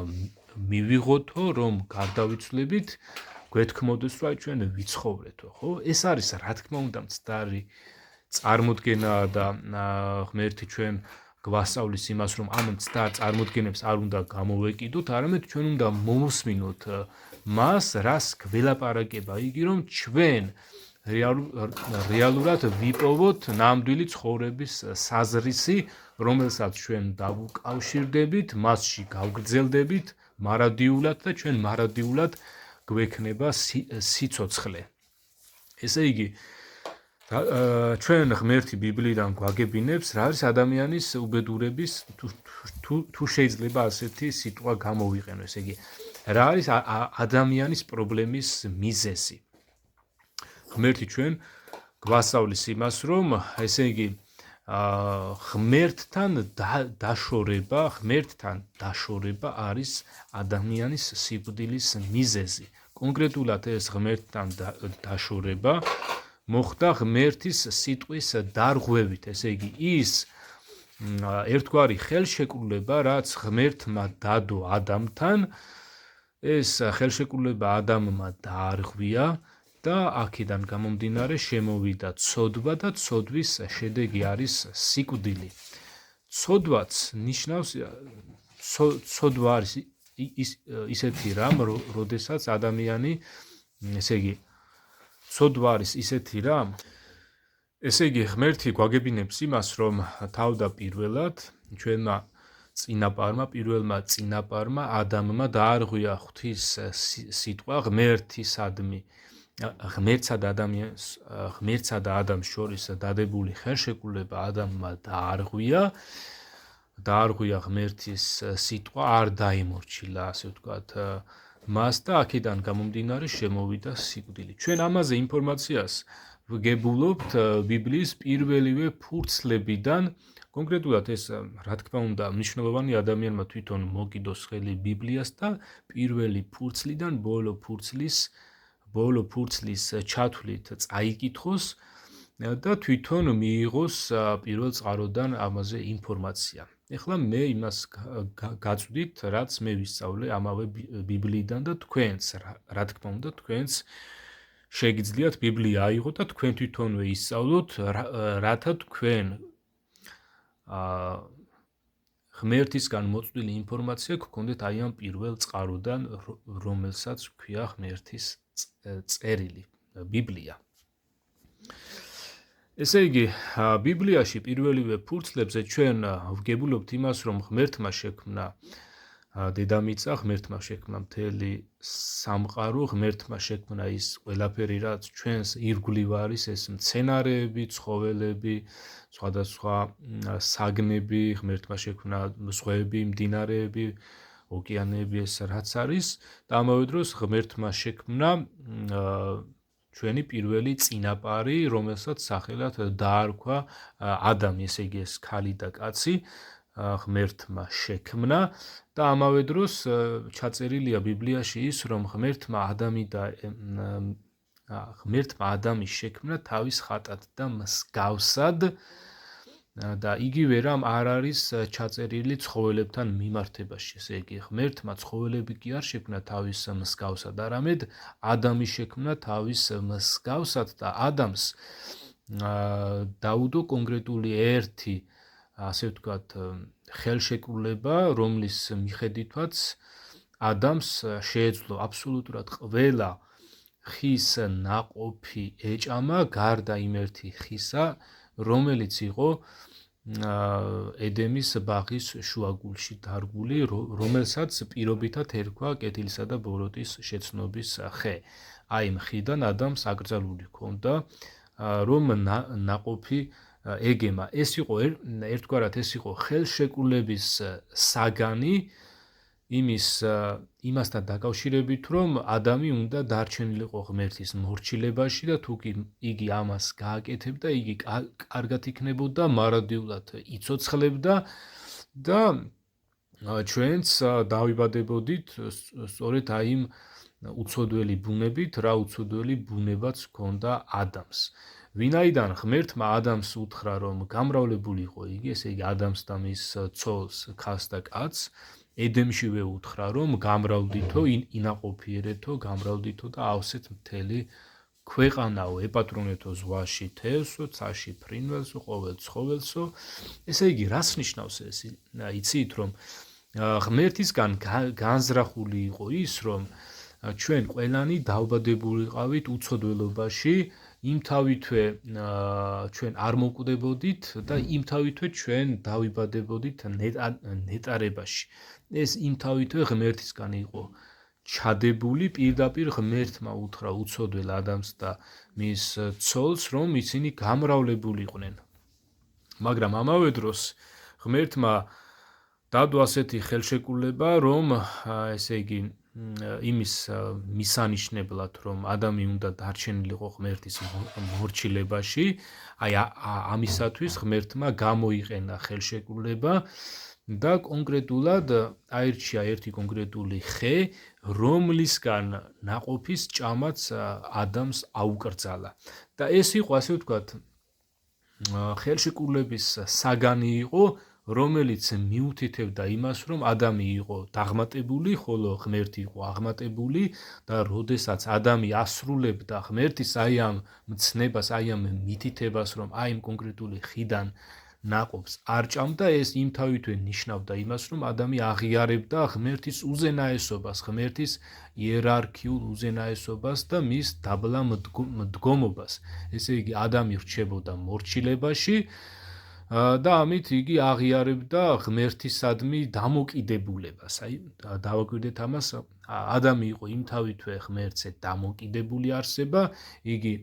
მივიღოთო, რომ გარდავიცვლებით, გვეთქმოდეს, რომ ჩვენ ვიცხოვრეთო, ხო? ეს არის რა თქმა უნდა მცდარი წარმოდგენა და ღმერთი ჩვენ გვასწავლის იმას, რომ ამ მცდარ წარმოდგენებს არ უნდა გამოვეკიდოთ, არამედ ჩვენ უნდა მოვუსმინოთ მას, რას გველაპარაკება იგი, რომ ჩვენ რეალურად ვიპოვოთ ნამდვილი ცხოვრების საზრისი, რომელსაც ჩვენ დავუკავშირდებით, მასში გავგრძელდებით მარადიულად და ჩვენ მარადიულად გვექნება სიცოცხლე. ესე იგი, ჩვენ ღმერთი ბიბლიიდან გვაგებინებს, რა არის ადამიანის უბედურების თუ შეიძლება ასეთი სიტყვა გამოვიყენო, ესე იგი, რა არის ადამიანის პრობლემის მიზეზი. ღმერთი ჩვენ გვასწავლის იმას, რომ ესე იგი ღმერთთან დაშორება არის ადამიანის სიკვდილის მიზეზი. კონკრეტულად ეს ღმერთთან დაშორება მოხდა ღმერთის სიტყვის დარღვევით, ესე იგი ის ერთგვარი ხელშეკრულება, რაც ღმერთმა დადო ადამიანთან, ეს ხელშეკრულება ადამიანმა დაარღვია და აქედან გამომდინარე შემოვიდა ცოდვა და ცოდვის შედეგი არის სიკვდილი. ცოდვაც ნიშნავს, ცოდვა არის ისეთი რამ, როდესაც ადამიანი, ესე იგი, ცოდვა არის ისეთი რამ, ესე იგი, ღმერთი გვაგებინებს იმას, რომ თავდაპირველად ჩვენმა პირველმა წინაპარმა ადამიანმა დაარღვია ღვთის სიტყვა ღმერთსა და ადამიანს შორის დადებული ხელშეკრულება ადამიანმა დაარღვია ღმერთის სიტყვა, არ დაემორჩილა, ასე ვთქვათ, მას და აქედან გამომდინარე შემოვიდა სიკვდილი. ჩვენ ამაზე ინფორმაციას ვგებულობთ ბიბლიის პირველივე ფურცლებიდან, კონკრეტულად ეს, რა თქმა უნდა, მნიშვნელოვანი ადამიანმა თვითონ მოკიდოს ხელი ბიბლიას და პირველი ფურცლიდან ბოლო ფურცლის ჩათვლით წაიკითხოს და თვითონ მიიღოს პირველ წყაროდან ამაზე ინფორმაცია. ეხლა მე იმას გაწვდით, რაც მე ვისწავლე ამავე ბიბლიიდან და თქვენც, რა თქმა უნდა, თქვენც შეგიძლიათ ბიბლია აიღოთ და თქვენ თვითონვე ისწავლოთ, რათა თქვენ ღმერთისგან მოწვდილი ინფორმაცია გქონდეთ აი ამ პირველ წყაროდან, რომელსაც ქვია ღმერთის წერილი, ბიბლია. ესე იგი, ბიბლიაში პირველივე ფურცლებზე ჩვენ ვგებულობთ იმას, რომ ღმერთმა შექმნა დედამიწა, ღმერთმა შექმნა მთელი სამყარო, ღმერთმა შექმნა ის ყველაფერი, რაც ჩვენს ირგვლივ არის, ეს მცენარეები, ცხოველები, სხვადასხვა საგნები, ღმერთმა შექმნა ზღვები, მდინარეები, ოკეანეები, ეს რაც არის და ამავე დროს ღმერთმა შექმნა ჩვენი პირველი წინაპარი, რომელსაც სახელად დაარქვა ადამი, ესე იგი ეს ქალი და კაცი ღმერთმა შექმნა და ამავე დროს ჩაწერილია ბიბლიაში ის, რომ ღმერთმა ადამის შექმნა თავის ხატად და მსგავსად და იგივე რამ არ არის ჩაწერილი ცხოველებთან მიმართებაში. ესე იგი, ღმერთმა ცხოველები კი არ შექმნა თავის მსგავსად, არამედ ადამი შექმნა თავის მსგავსად და ადამიანს დაუდო კონკრეტული ერთი, ასე ვთქვათ, ხელშეკრულება, რომლის მიხედვითაც ადამიანს შეეძლო აბსოლუტურად ყველა ხის ნაყოფი ეჭამა, გარდა იმ ერთი ხისა, რომელიც იყო ედემის ბაღის შუაგულში დარგული, რომელსაც პირობითად ერქვა კეთილისა და ბოროტის შეცნობის ხე. აი ამ ხიდან ადამიანს აკრძალული ჰქონდა, რომ ნაყოფი ეგემა. ეს იყო ერთგვარად ეს იყო ხელშეკრულების საგანი იმასთან დაკავშირებით, რომ ადამი უნდა დარჩენილიყო ღმერთის მორჩილებაში და თუ იგი ამას გააკეთებდა, იგი კარგად იქნებოდა, მარადიულად იცოცხლებდა და ჩვენც დავიბადებოდით სწორედ აი იმ უცოდველი ბუნებით, რა უცოდველი ბუნებაც ჰქონდა ადამიანს. ვინაიდან ღმერთმა ადამიანს უთხრა, რომ გამრავლებულიყო იგი, ესე იგი ადამიანს და მის ცოლს, ქალს და კაცს, ედემშივე უთხრა, რომ გამრავლდითო, ინაყოფიერეთო, გამრავლდითო და ავსეთ მთელი ქვეყანაო, ეპატრონეთო ზღვაში თევზო, ცაში ფრინველსო, ყოველ ცხოველსო. ესე იგი, რას ნიშნავს ეს? იცით, რომ ღმერთისგან განზრახული იყო ის, რომ ჩვენ ყველანი დავბადებულიყავით უცოდველობაში, იმთავითვე ჩვენ არ მოვკვდებოდით და იმთავითვე ჩვენ დავიბადებოდით ნეტარებაში. ეს იმთავითვე ღმერთისგან იყო ჩადებული, პირდაპირ ღმერთმა უთხრა უცოდველ ადამიანს და მის ცოლს, რომ ისინი გამრავლებულიყვნენ. მაგრამ ამავე დროს ღმერთმა დადო ასეთი ხელშეკრულება, რომ ესე იგი იმის მისანიშნებლად, რომ ადამი უნდა დარჩენილიყო ღმერთის მორჩილებაში, აი ამისათვის ღმერთმა გამოიყენა ხელშეკრულება და კონკრეტულად აირჩია ერთი კონკრეტული ხე, რომლისგან ნაყოფის ჭამაც ადამიანს აუკრძალა. და ეს იყო, ასე ვთქვათ, ხელშეკრულების საგანი იყო, რომელიც მიუთითებდა იმას, რომ ადამი იყო დაღმატებული, ხოლო ღმერთი იყო აღმატებული და როდესაც ადამი ასრულებდა ღმერთის აი ამ მცნებას, აი ამ მითითებას, რომ აი იმ კონკრეტული ხიდან ნაყოფს არ ჭამდა, ეს იმთავითვე ნიშნავდა იმას, რომ ადამი აღიარებდა ღმერთის უზენაესობას, ღმერთის იერარქიულ უზენაესობას და მის დაბლა მდგომობას. ესე იგი, ადამი რჩებოდა მორჩილებაში და ამით იგი აღიარებდა ღმერთისადმი დამოკიდებულებას. აი, დავაკვირდეთ ამას, ადამი იყო იმთავითვე ღმერთზე დამოკიდებული არსება, იგი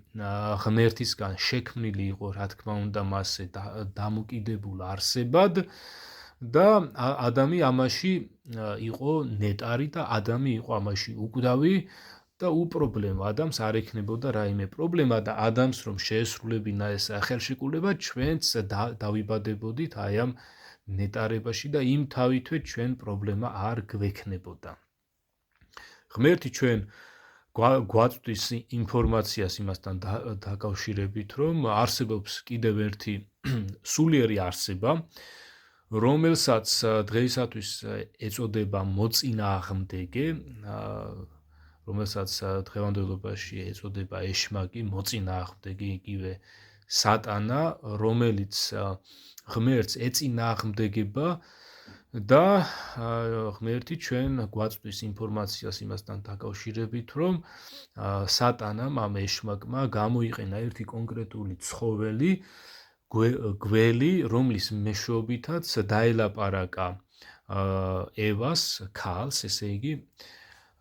ღმერთისგან შექმნილი იყო, რა თქმა უნდა, მასზე დამოკიდებულ არსებად და ადამი ამაში იყო ნეტარი და ადამი იყო ამაში უკვდავი და უპრობლემო ადამიანს არ ექნებოდა რაიმე პრობლემა და ადამიანს რომ შეესრულებინა ეს ხელშეკრულება, ჩვენც დავიბადებოდით აი ამ ნეტარებაში და იმ თავითვე ჩვენ პრობლემა არ გვექნებოდა. ღმერთი ჩვენ გვაწვდის ინფორმაციას იმასთან დაკავშირებით, რომ არსებობს კიდევ ერთი სულიერი არსება, რომელსაც დღეისათვის ეწოდება მოწინააღმდეგე, რომელსაც დღევანდელობაში ეწოდება ეშმაკი, მოწინააღმდეგე, იგივე სატანა, რომელიც ღმერთს ეწინააღმდეგება და ღმერთი ჩვენ გვაწვდის ინფორმაციას იმასთან დაკავშირებით, რომ სატანამ, ამ ეშმაკმა გამოიყენა ერთი კონკრეტული ცხოველი, გველი, რომლის მეშვეობითაც დაელაპარაკა ევას, ქალს, ესე იგი,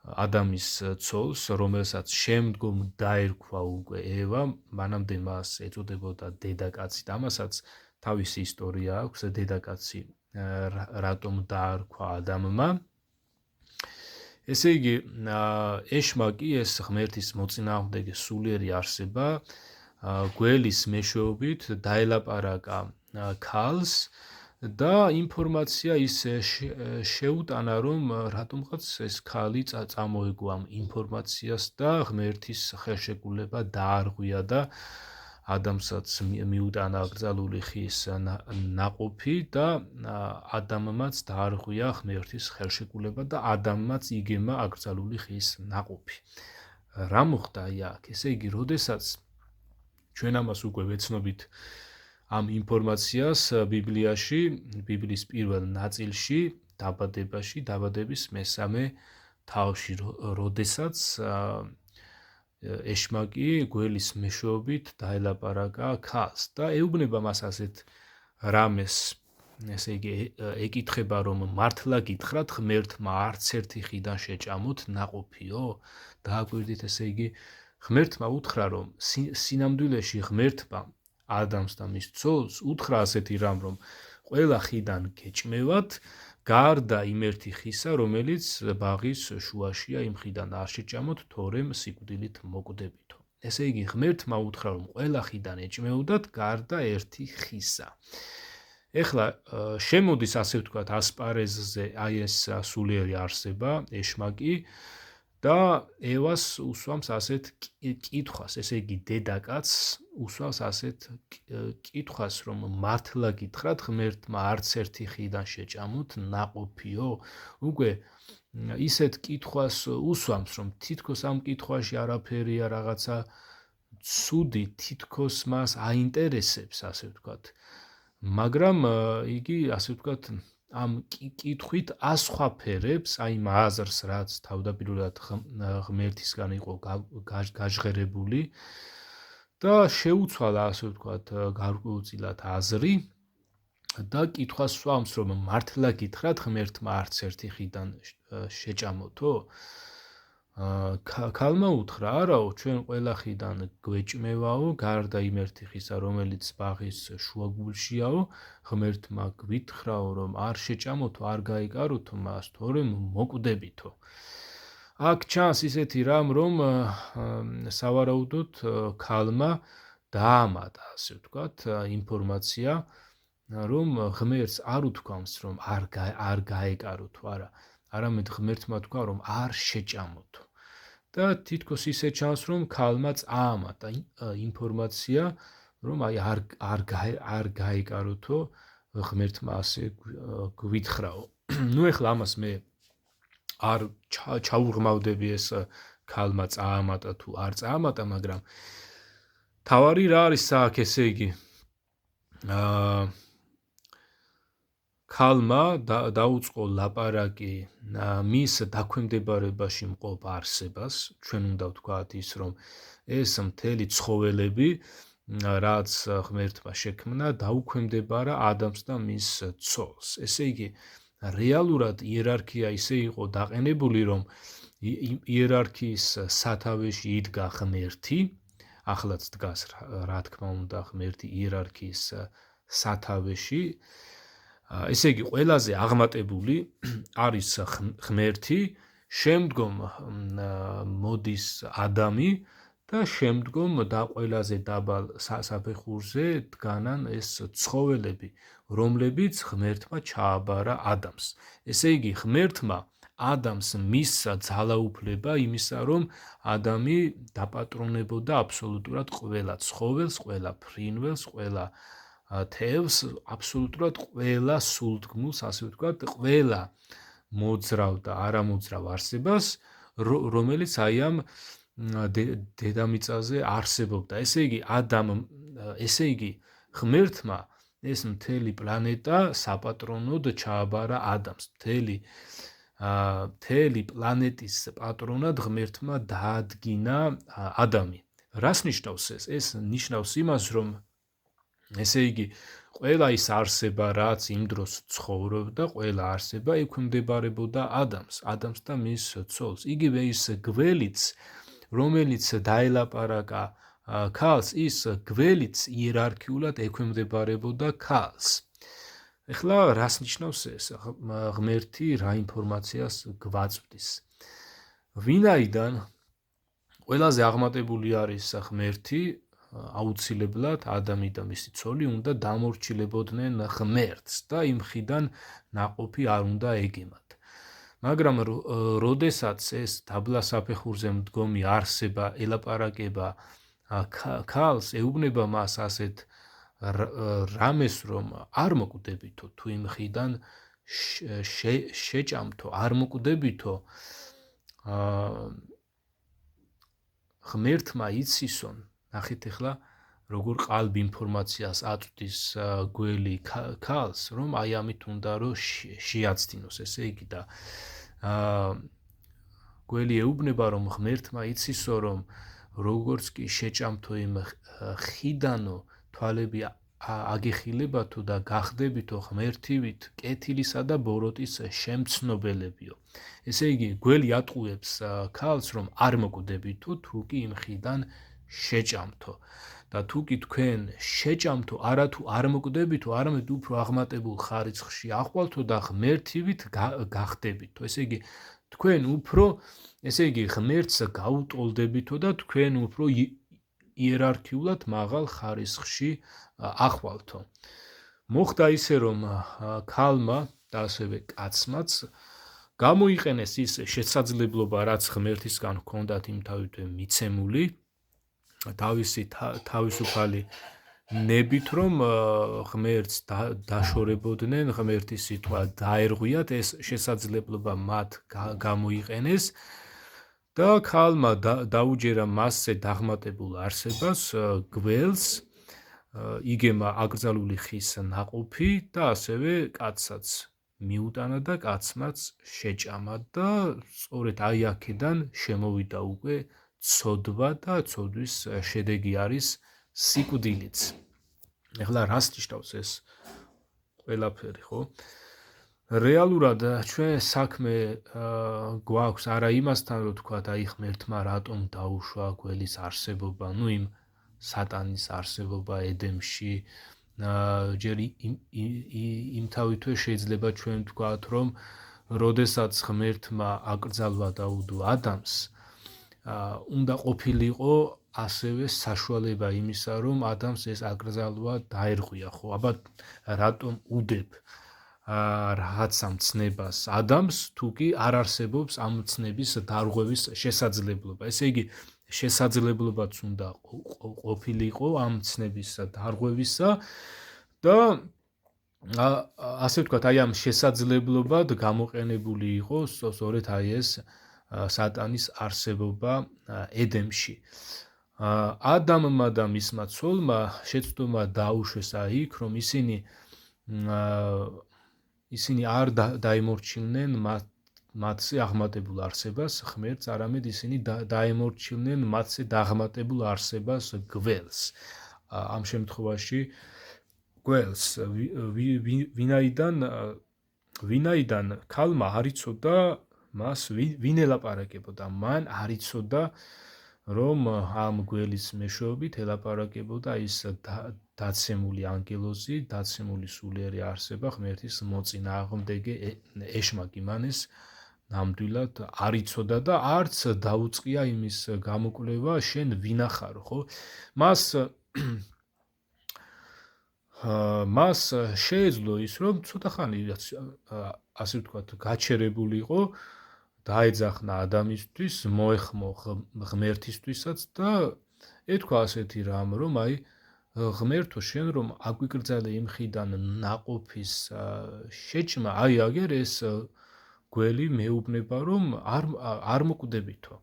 ადამის ცოლს, რომელსაც შემდგომ დაერქვა უკვე ევა, მანამდე მას ეწოდებოდა დედაკაცი და ამასაც თავისი ისტორია აქვს, დედაკაცი რატომ დაარქვა ადამმა. ესე იგი, ეშმაკი, ეს ღმერთის მოწინააღმდეგე სულიერი არსება, გველის მეშვეობით დაელაპარაკა ქალს და ინფორმაცია ისე შეუტანა, რომ რატომღაც ეს ქალი წამოეგო ამ ინფორმაციას და ღმერთის ხელშეკრულება დაარღვია და ადამიანსაც მიუტანა აკრძალული ხის ნაყოფი და ადამიანმაც დაარღვია ღმერთის ხელშეკრულება და ადამიანმაც იგემა აკრძალული ხის ნაყოფი. რა მოხდა აქ? ესე იგი, როდესაც ჩვენ ამას უკვე ვეცნობით ამ ინფორმაციას ბიბლიაში, ბიბლიის პირველ ნაწილში, დაბადების მესამე თავში, როდესაც ეშმაკი გველის მეშვეობით დაელაპარაკა ქალს და ეუბნება მას ასეთ რამეს, ესე იგი, ეკითხება, რომ მართლა გითხრათ ღმერთმა არც ერთი ხიდან შეჭამოთ ნაყოფიო? დააკვირდით, ესე იგი, ღმერთმა უთხრა, რომ სინამდვილეში ღმერთმა ადამიანს და მის ცოლს უთხრა ასეთი რამ, რომ ყველა ხიდან გეჭმევათ, გარდა იმ ერთი ხისა, რომელიც ბაღის შუაშია, იმ ხიდან არ შეჭამოთ, თორემ სიკვდილით მოკვდებითო. ესე იგი, ღმერთმა უთხრა, რომ ყველა ხიდან ეჭმეოდათ, გარდა ერთი ხისა. ეხლა შემოდის, ასე ვთქვათ, ასპარეზზე აი ეს სულიერი არსება, ეშმაკი და ევას უსვამს ასეთ კითხვას, ესე იგი დედაკაცს უსვამს ასეთ კითხვას, რომ მართლა გითხრათ ღმერთმა არც ერთი ხიდან შეჭამოთ ნაყოფიო? უკვე ისეთ კითხვას უსვამს, რომ თითქოს ამ კითხვაში არაფერია რაღაცა ცუდი, თითქოს მას აინტერესებს, ასე ვთქვათ. მაგრამ იგი, ასე ვთქვათ, ამ კითხვით ასხვაფერებს აი იმ აზრს, რაც თავდაპირველად ღმერთისგან იყო გაჟღერებული და შეუცვალა, ასე ვთქვათ, გარკვეულწილად აზრი და კითხვას სვამს, რომ მართლა გითხრათ ღმერთმა არც ერთი ხიდან შეჭამოთო? ქალმა უთხრა, არაო, ჩვენ ყველა ხიდან გვეჭმევაო, გარდა იმ ერთი ხისა, რომელიც ბაღის შუაგულშიაო, ღმერთმა გვითხრაო, რომ არ შეჭამოთო, არ გაიკაროთო მას, თორემ მოკვდებითო. აქ ჩანს ისეთი რამ, რომ სავარაუდოდ ქალმა დაამატა, ასე ვთქვათ, ინფორმაცია, რომ ღმერთს არ უთქვამს, რომ არ გაეკაროთო, არამედ ღმერთმა თქვა, რომ არ შეჭამოთო. და თითქოს ისე ჩანს, რომ ქალმა წაამატა ინფორმაცია, რომ აი არ გაეკაროთო, ღმერთმა ასე გვითხრაო. ნუ ეხლა ამას მე არ ჩაუღმავდები ეს ქალმა წაამატა თუ არ წაამატა, მაგრამ თავარი რა არის აქ, ესე იგი ქალმა დაუწყო ლაპარაკი მის დაქვემდებარებაში მყოფ არსებას, ჩვენ უნდა ვთქვათ ის, რომ ეს მთელი ცხოველები, რაც ღმერთმა შექმნა, დაუქვემდებარა ადამიანს და მის ცოლს. ესე იგი, რეალურად იერარქია ისე იყო დაყენებული, რომ იერარქიის სათავეში იდგა ღმერთი, ახლაც დგას, რა თქმა უნდა, ღმერთი იერარქიის სათავეში. ესე იგი, ყველაზე აღმატებული არის ღმერთი, შემდგომ მოდის ადამი და შემდგომ და ყველაზე დაბალ საფეხურზე დგანან ეს ცხოველები, რომლებიც ღმერთმა ჩააბარა ადამიანს. ესე იგი, ღმერთმა ადამიანს მისცა ძალაუფლება იმისა, რომ ადამი დაპატრონებოდა აბსოლუტურად ყველა ცხოველს, ყველა ფრინველს, ყველა თევს, აბსოლუტურად ყველა სულთგმულს, ასე ვთქვათ, ყველა მოძრავ და არამოძრავ არსებას, რომელიც აი ამ დედამიწაზე არსებობდა. ესე იგი, ღმერთმა ეს მთელი პლანეტა საპატრონოდ ჩააბარა ადამიანს. მთელი პლანეტის პატრონად ღმერთმა დაადგინა ადამი. რას ნიშნავს ეს? ეს ნიშნავს იმას, რომ ესე იგი, ყველა ის არსება, რაც იმ დროს ცხოვრობდა, ყველა არსება ექვემდებარებოდა ადამიანს და მის ცოლს. იგივე ის გველიც, რომელიც დაელაპარაკა ქალს, ის გველიც იერარქიულად ექვემდებარებოდა ქალს. ეხლა რას ნიშნავს ეს? ღმერთი რა ინფორმაციას გვაწვდის? ვინაიდან ყველაზე აღმატებული არის ღმერთი, აუცილებლად ადამი და მისი ცოლი უნდა დამორჩილებოდნენ ღმერთს და იმ ხიდან ნაყოფი არ უნდა ეგემათ. მაგრამ როდესაც ეს დაბლა საფეხურზე მდგომი არსება ელაპარაკება ქალს, ეუბნება მას ასეთ რამეს, რომ არ მოკვდებითო, თუ იმ ხიდან შეჭამთო, არ მოკვდებითო, ღმერთმა იცისონ, ნახეთ ახლა, როგორ ყალბ ინფორმაციას აწვდის გველი ქალს, რომ აი ამით უნდა რომ შეაცდინოს, ესე იგი და გველი ეუბნება, რომ ღმერთმა იცისო, რომ როგორც კი შეჭამთო იმ ხიდანო თვალები აგეხილებათო და გახდებითო ღმერთივით კეთილისა და ბოროტის შემცნობელებიო. ესე იგი, გველი ატყუებს ქალს, რომ არ მოკვდებითო, თუ კი იმ ხიდან შეჭამთო. და თუ კი თქვენ შეჭამთო, არა თუ არ მოკვდებითო, არამედ უფრო აღმატებულ ხარისხში ახვალთო და ღმერთივით გახდებითო. ესე იგი, თქვენ უფრო, ესე იგი, ღმერთს გაუტოლდებითო და თქვენ უფრო იერარქიულად მაღალ ხარისხში ახვალთო. მოხდა ისე, რომ ქალმა და ასევე კაცმაც გამოიყენეს ის შესაძლებლობა, რაც ღმერთისგან ჰქონდათ იმთავითვე მიცემული, თავისი თავისუფალი ნებით, რომ ღმერთს დაშორებოდნენ, ღმერთის სიტყვა დაერღვიათ, ეს შესაძლებლობა მათ გამოიყენეს და ქალმა დაუჯერა მასზე დაღმატებულ არსებას, გველს, იგემა აკრძალული ხის ნაყოფი და ასევე კაცსაც მიუტანა და კაცმაც შეჭამა და სწორედ აი აქედან შემოვიდა უკვე ცოდვა და ცოდვის შედეგი არის სიკვდილიც. ეხლა რას ნიშნავს ეს ყველაფერი, ხო? რეალურად ჩვენ საქმე გვაქვს არა იმასთან, რომ თქვა აი ღმერთმა რატომ დაუშვა გველის არსებობა, იმ სატანის არსებობა ედემში, ჯერ იმთავითვე შეიძლება ჩვენ ვთქვათ, რომ როდესაც ღმერთმა აკრძალვა დაუდო ადამიანს, უნდა ყოფილიყო ასევე საშუალება იმისა, რომ ადამიანს ეს აკრძალვა დაერღვია, ხო? აბა რატომ უდებ რაღაცა მცნებას ადამიანს, თუ კი არ არსებობს ამ მცნების დარღვევის შესაძლებლობა. ესე იგი, შესაძლებლობაც უნდა ყოფილიყო ამ მცნების დარღვევისა და ასე ვთქვათ, აი ამ შესაძლებლობად გამოყენებული იყო სწორედ აი ეს სატანის არსებობა ედემში. ადამიანმა და მისმა ცოლმა შეცდომა დაუშვეს იქ, რომ ისინი არ დაემორჩილნენ მათზე აღმატებულ არსებას ღმერთს, არამედ ისინი დაემორჩილნენ მათზე დაღმატებულ არსებას გველს. ამ შემთხვევაში გველს, ვინაიდან ქალმა არ იცოდა მას ვინ ელაპარაკებოდა, მან არ იცოდა, რომ ამ გველის მეშვეობით ელაპარაკებოდა ის დაცემული ანგელოზი, დაცემული სულიერი არსება, ღმერთის მოწინააღმდეგე ეშმაკი. მან ეს ნამდვილად არ იცოდა და არც დაუწყია იმის გამოკვლევა, შენ ვინახარ, ხო? მას შეეძლო ის, რომ ცოტა ხანი ასე ვთქვათ, გაჩერებულიყო, დაეძახნა ადამიანისთვის, მოეხმო ღმერთისთვისაც და ეთქვა ასეთი რამ, რომ აი ღმერთო, შენ რომ აგვიკრძალე იმ ხიდან ნაყოფის შეჭმა, აი აგერ ეს გველი მეუბნება, რომ არ მოკვდებითო.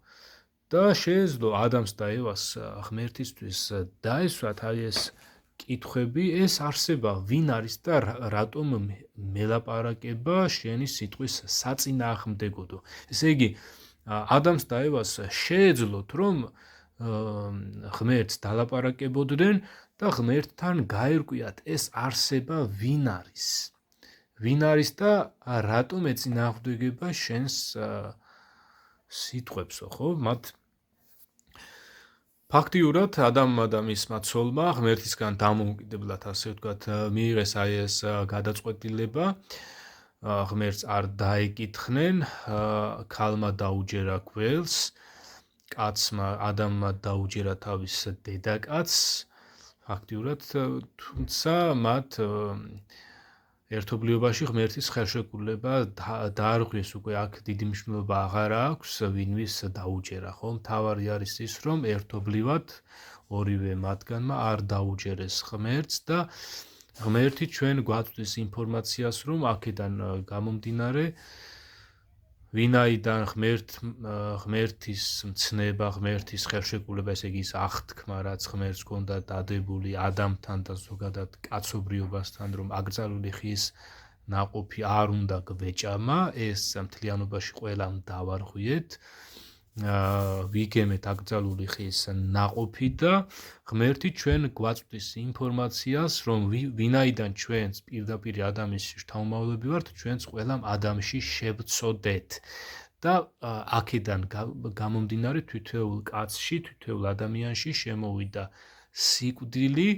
და შეეძლო ადამიანს და ევას ღმერთისთვის დაესვათ აი ეს კითხვები, ეს არსება ვინ არის და რატომ მელაპარაკება შენი სიტყვის საწინააღმდეგოდო. ესე იგი, ადამიანს და ევას შეეძლოთ, რომ ღმერთს დალაპარაკებოდნენ და ღმერთთან გაერკვიათ ეს არსება ვინ არის და რატომ ეწინააღმდეგება შენს სიტყვებსო, ხო? ფაქტიურად ადამიანმა და მისმა ცოლმა ღმერთისგან დამოუკიდებლად, ასე ვთქვათ, მიიღეს აი ეს გადაწყვეტილება, ღმერთს არ დაეკითხნენ, ქალმა დაუჯერა გველს, კაცმა ადამიანმა დაუჯერა თავის დედაკაცს, ფაქტიურად, თუმცა მათ ერთობლიობაში ღმერთის ხელშეკრულება დაარღვიეს, უკვე აქ დიდი მნიშვნელობა აღარ აქვს, ვინვის დაუჯერა, ხო? მთავარი არის ის, რომ ერთობლივად ორივე მათგანმა არ დაუჯერეს ღმერთს და ღმერთი ჩვენ გვაწვდის ინფორმაციას, რომ აქედან გამომდინარე, ვინაიდან ღმერთის მცნება, ღმერთის ხელშეკრულება, ესე იგი ის აღთქმა, რაც ღმერთს ჰქონდა დადებული ადამიანთან და ზოგადად კაცობრიობასთან, რომ აკრძალული ხის ნაყოფი არ უნდა გვეჭამა, ეს მთლიანობაში ყველამ დავარღვიეთ, ვიგემეთ აკრძალული ხის ნაყოფი და ღმერთი ჩვენ გვაწვდის ინფორმაციას, რომ ვინაიდან ჩვენს პირდაპირ ადამიანის შთამომავლები ვართ, ჩვენს ყველამ ადამიანში შევწოდეთ და აქედან გამომდინარე თითოეულ კაცში, თითოეულ ადამიანში შემოვიდა სიკვდილი,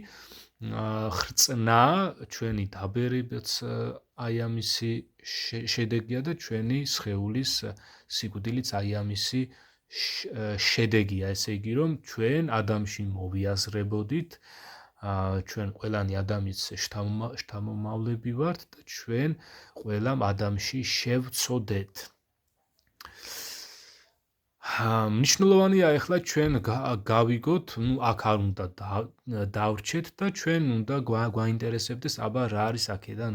ხრწნა, ჩვენი დაბერებაც აი ამისი შედეგია და ჩვენი სხეულის სიკვდილიც აი ამისი შედეგია, ესე იგი, რომ ჩვენ ადამიანში მოვიაზრებოდით, ჩვენ ყველანი ადამიანის შთამომავლები ვართ და ჩვენ ყველამ ადამიანში შევწოდეთ. მნიშვნელოვანია ახლა ჩვენ გავიგოთ, აქ არ უნდა დავრჩეთ და ჩვენ უნდა გვაინტერესებდეს, აბა რა არის აქედან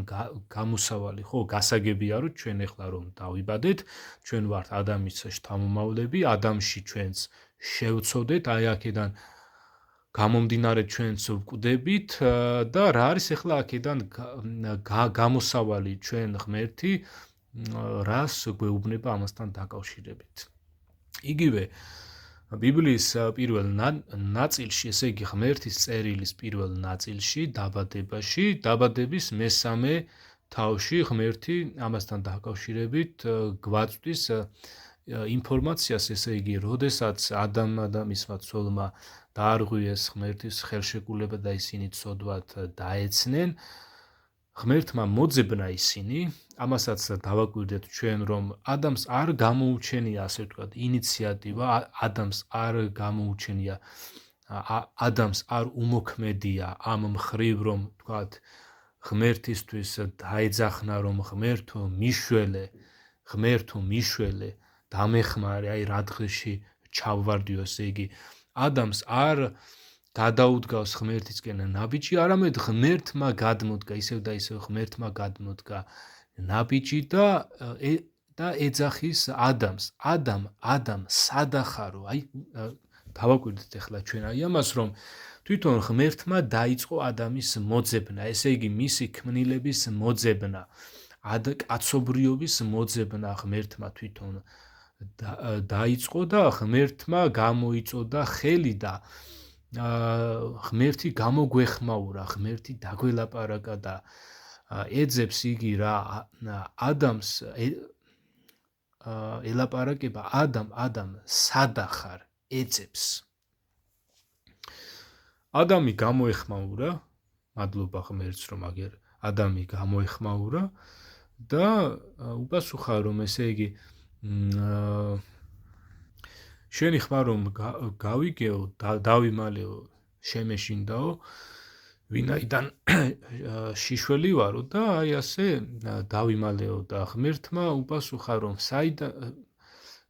გამოსავალი, ხო? გასაგებია, რომ ჩვენ ახლა რომ დავიბადეთ, ჩვენ ვართ ადამის შთამომავლები, ადამიანში ჩვენც შევცოდეთ, აი აქედან გამომდინარე ჩვენც ვკვდებით და რა არის ახლა აქედან გამოსავალი ჩვენ ღმერთი, რას გვეუბნება ამასთან დაკავშირებით. იგივე ბიბლიის პირველ ნაწილში, ესე იგი ღმერთის წერილის პირველ ნაწილში, დაბადების მესამე თავში ღმერთი ამასთან დაკავშირებით გვაწვდის ინფორმაციას, ესე იგი, როდესაც ადამიანმა და მისმა ცოლმა დაარღვიეს ღმერთის ხელშეკრულება და ისინი ცოდვად დაეცნენ, ღმერთმა მოძებნა ისინი, ამასაც დავაკვირდეთ ჩვენ, რომ ადამიანს არ გამოუჩენია, ასე ვთქვათ, ინიციატივა, ადამიანს არ გამოუჩენია, ადამიანს არ უმოქმედია ამ მხრივ, რომ ვთქვათ, ღმერთისთვის დაეძახნა, რომ ღმერთო მიშველე, დამეხმარე, აი რა დღეში ჩავვარდიო, ესე იგი, ადამიანს არ გადაუდგავს ღმერთისკენ ნაბიჯი, არამედ ღმერთმა გადმოდგა, ისევ და ისევ ღმერთმა გადმოდგა ნაბიჯი და ეძახის ადამიანს. ადამ, სადახარო, აი დავაკვირდით ახლა ჩვენ აი ამას, რომ თვითონ ღმერთმა დაიწყო ადამიანის მოძებნა, ესე იგი მისი ქმნილების მოძებნა, კაცობრიობის მოძებნა ღმერთმა თვითონ დაიწყო და ღმერთმა გამოიწოდა ხელი და ღმერთი გამოგვეხმაურა, ღმერთი დაგველაპარაკა და ეძებს იგი რა ადამიანს ელაპარაკება, ადამ, სადახარ, ეძებს. ადამი გამოეხმაურა, მადლობა ღმერთს, რომ აგერ ადამი გამოეხმაურა და უპასუხა, რომ ესე იგი შენი ხმა რომ გავიგეო, დავიმალეო, შემეშინდაო, ვინაიდან შიშველი ვარო და აი ასე დავიმალეო და ღმერთმა უპასუხა, რომ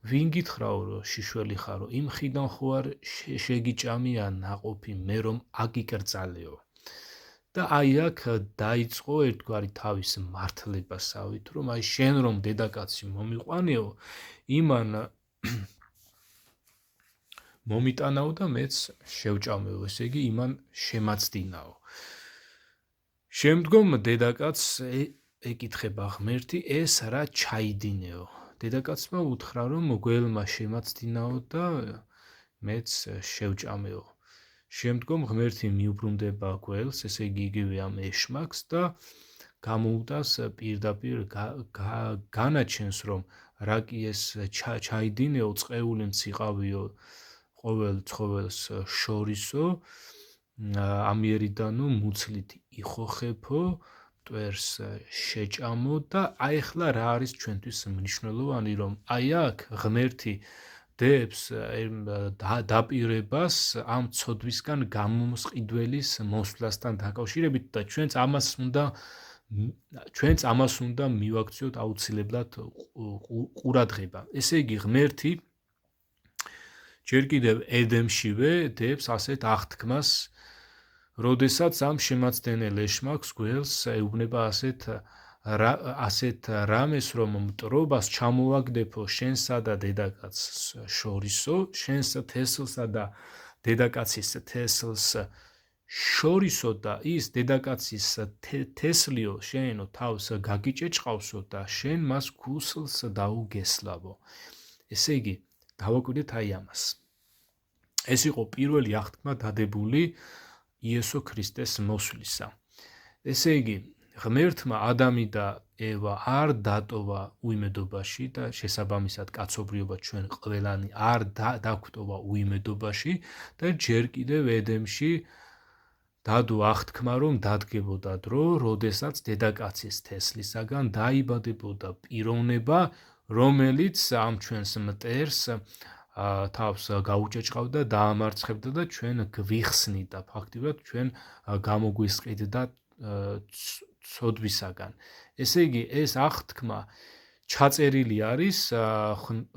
ვინ გითხრაო, რომ შიშველი ხარო, იმ ხიდან ხო არ შეგიჭამია ნაყოფი, მე რომ აგიკრძალეო. და აი აქ დაიწყო ერთგვარი თავის მართლებასავით, რომ აი შენ რომ დედაკაცი მომიყვანეო, იმან მომიტანაო და მეც შევჭამეო, ესე იგი იმან შემაცდინაო. შემდგომ დედაკაცს ეკითხება ღმერთი, ეს რა ჩაიდინეო. დედაკაცმა უთხრა, რომ მოგველმა შემაცდინაო და მეც შევჭამეო. შემდგომ ღმერთი მიუბრუნდება გველს, ესე იგი იგივე ამ ეშმაკს და გამოუტას პირდაპირ განაჩენს, რომ რა კი ეს ჩაიდინეო, წყეული მციყავიო ყოველ ცხოველს შორისო, ამიერიდანო მუცლით იხოხეფო, მტვერს შეჭამო და აი ახლა რა არის ჩვენთვის მნიშვნელოვანი, რომ აი აქ ღმერთი დებს დაპირებას ამ ცოდვისგან გამომსყიდველის მოსვლასთან დაკავშირებით და ჩვენც ამას უნდა მივაქციოთ აუცილებლად ყურადღება. ესე იგი ღმერთი ჯერ კიდევ ედემშივე დებს ასეთ აღთქმას, როდესაც ამ შემაცდენელ ეშმაკს გველს ეუბნება ასეთ რამეს, რომ მტრობას ჩამოვაგდებო შენსა და დედაკაცს შორისო, შენს თესლსა და დედაკაცის თესლს შორისო და ის დედაკაცის თესლიო შენო თავს გაგიჭეჭყავსო და შენ მას ქუსლს დაუგესლავო. ესე იგი, დავაკვირდეთ აი ამას. ეს იყო პირველი აღთქმა დადებული იესო ქრისტეს მოსვლისა. ესე იგი, ღმერთმა ადამი და ევა არ დატოვა უიმედობაში და შესაბამისად კაცობრიობა ჩვენ ყველანი არ დაგვტოვა უიმედობაში და ჯერ კიდევ ედემში დადო აღთქმა, რომ დადგებოდა დრო, როდესაც დედაკაცის თესლისაგან დაიბადებოდა პიროვნება, რომელიც ამ ჩვენს მტერს თავს გაუჭეჭყავდა, დაამარცხებდა და ჩვენ გვიხსნიდა, ფაქტიურად ჩვენ გამოგვისყიდდა ცოდვისაგან. ესე იგი, ეს აღთქმა ჩაწერილი არის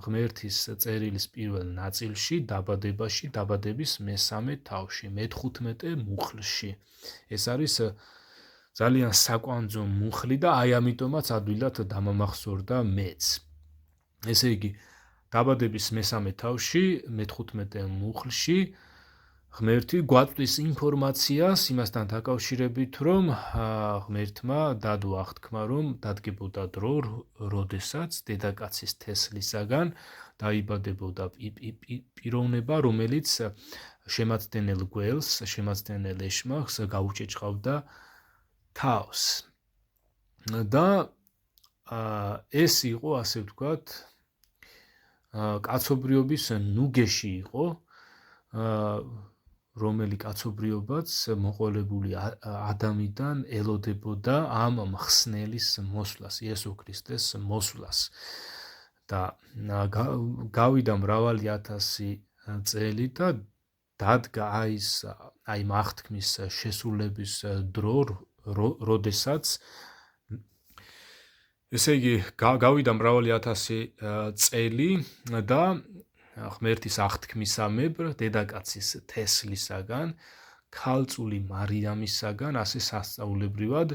ღმერთის წერილის პირველ ნაწილში, დაბადებაში, დაბადების მესამე თავში, მე-15 მუხლში. ეს არის ძალიან საკვანძო მუხლი და აი ამიტომაც ადვილად დამამახსოვრდა მეც. ესე იგი, დაბადების მესამე თავში, მე-15 მუხლში ღმერთი გვაწვდის ინფორმაციას იმასთან დაკავშირებით, რომ ღმერთმა დადო აღთქმა, რომ დადგებოდა დრო, როდესაც დედაკაცის თესლისაგან დაიბადებოდა პიროვნება, რომელიც შემაცდენელ გველს, შემაცდენელ ეშმაკს გაუჭეჭყავდა თავს. და ეს იყო, ასე ვთქვათ, კაცობრიობის ნუგეში იყო, რომელი კაცობრიობაც მოყოლებული ადამიდან ელოდებოდა ამ მხსნელის მოსვლას, იესო ქრისტეს მოსვლას. და გავიდა მრავალი ათასი წელი და დადგა აი აღთქმის შესრულების დრო, როდესაც ესე იგი გავიდა მრავალი ათასი წელი და ღმერთის აღთქმისამებრ დედაკაცის თესლისაგან, ქალწული მარიამისაგან, ასე სასწაულებრივად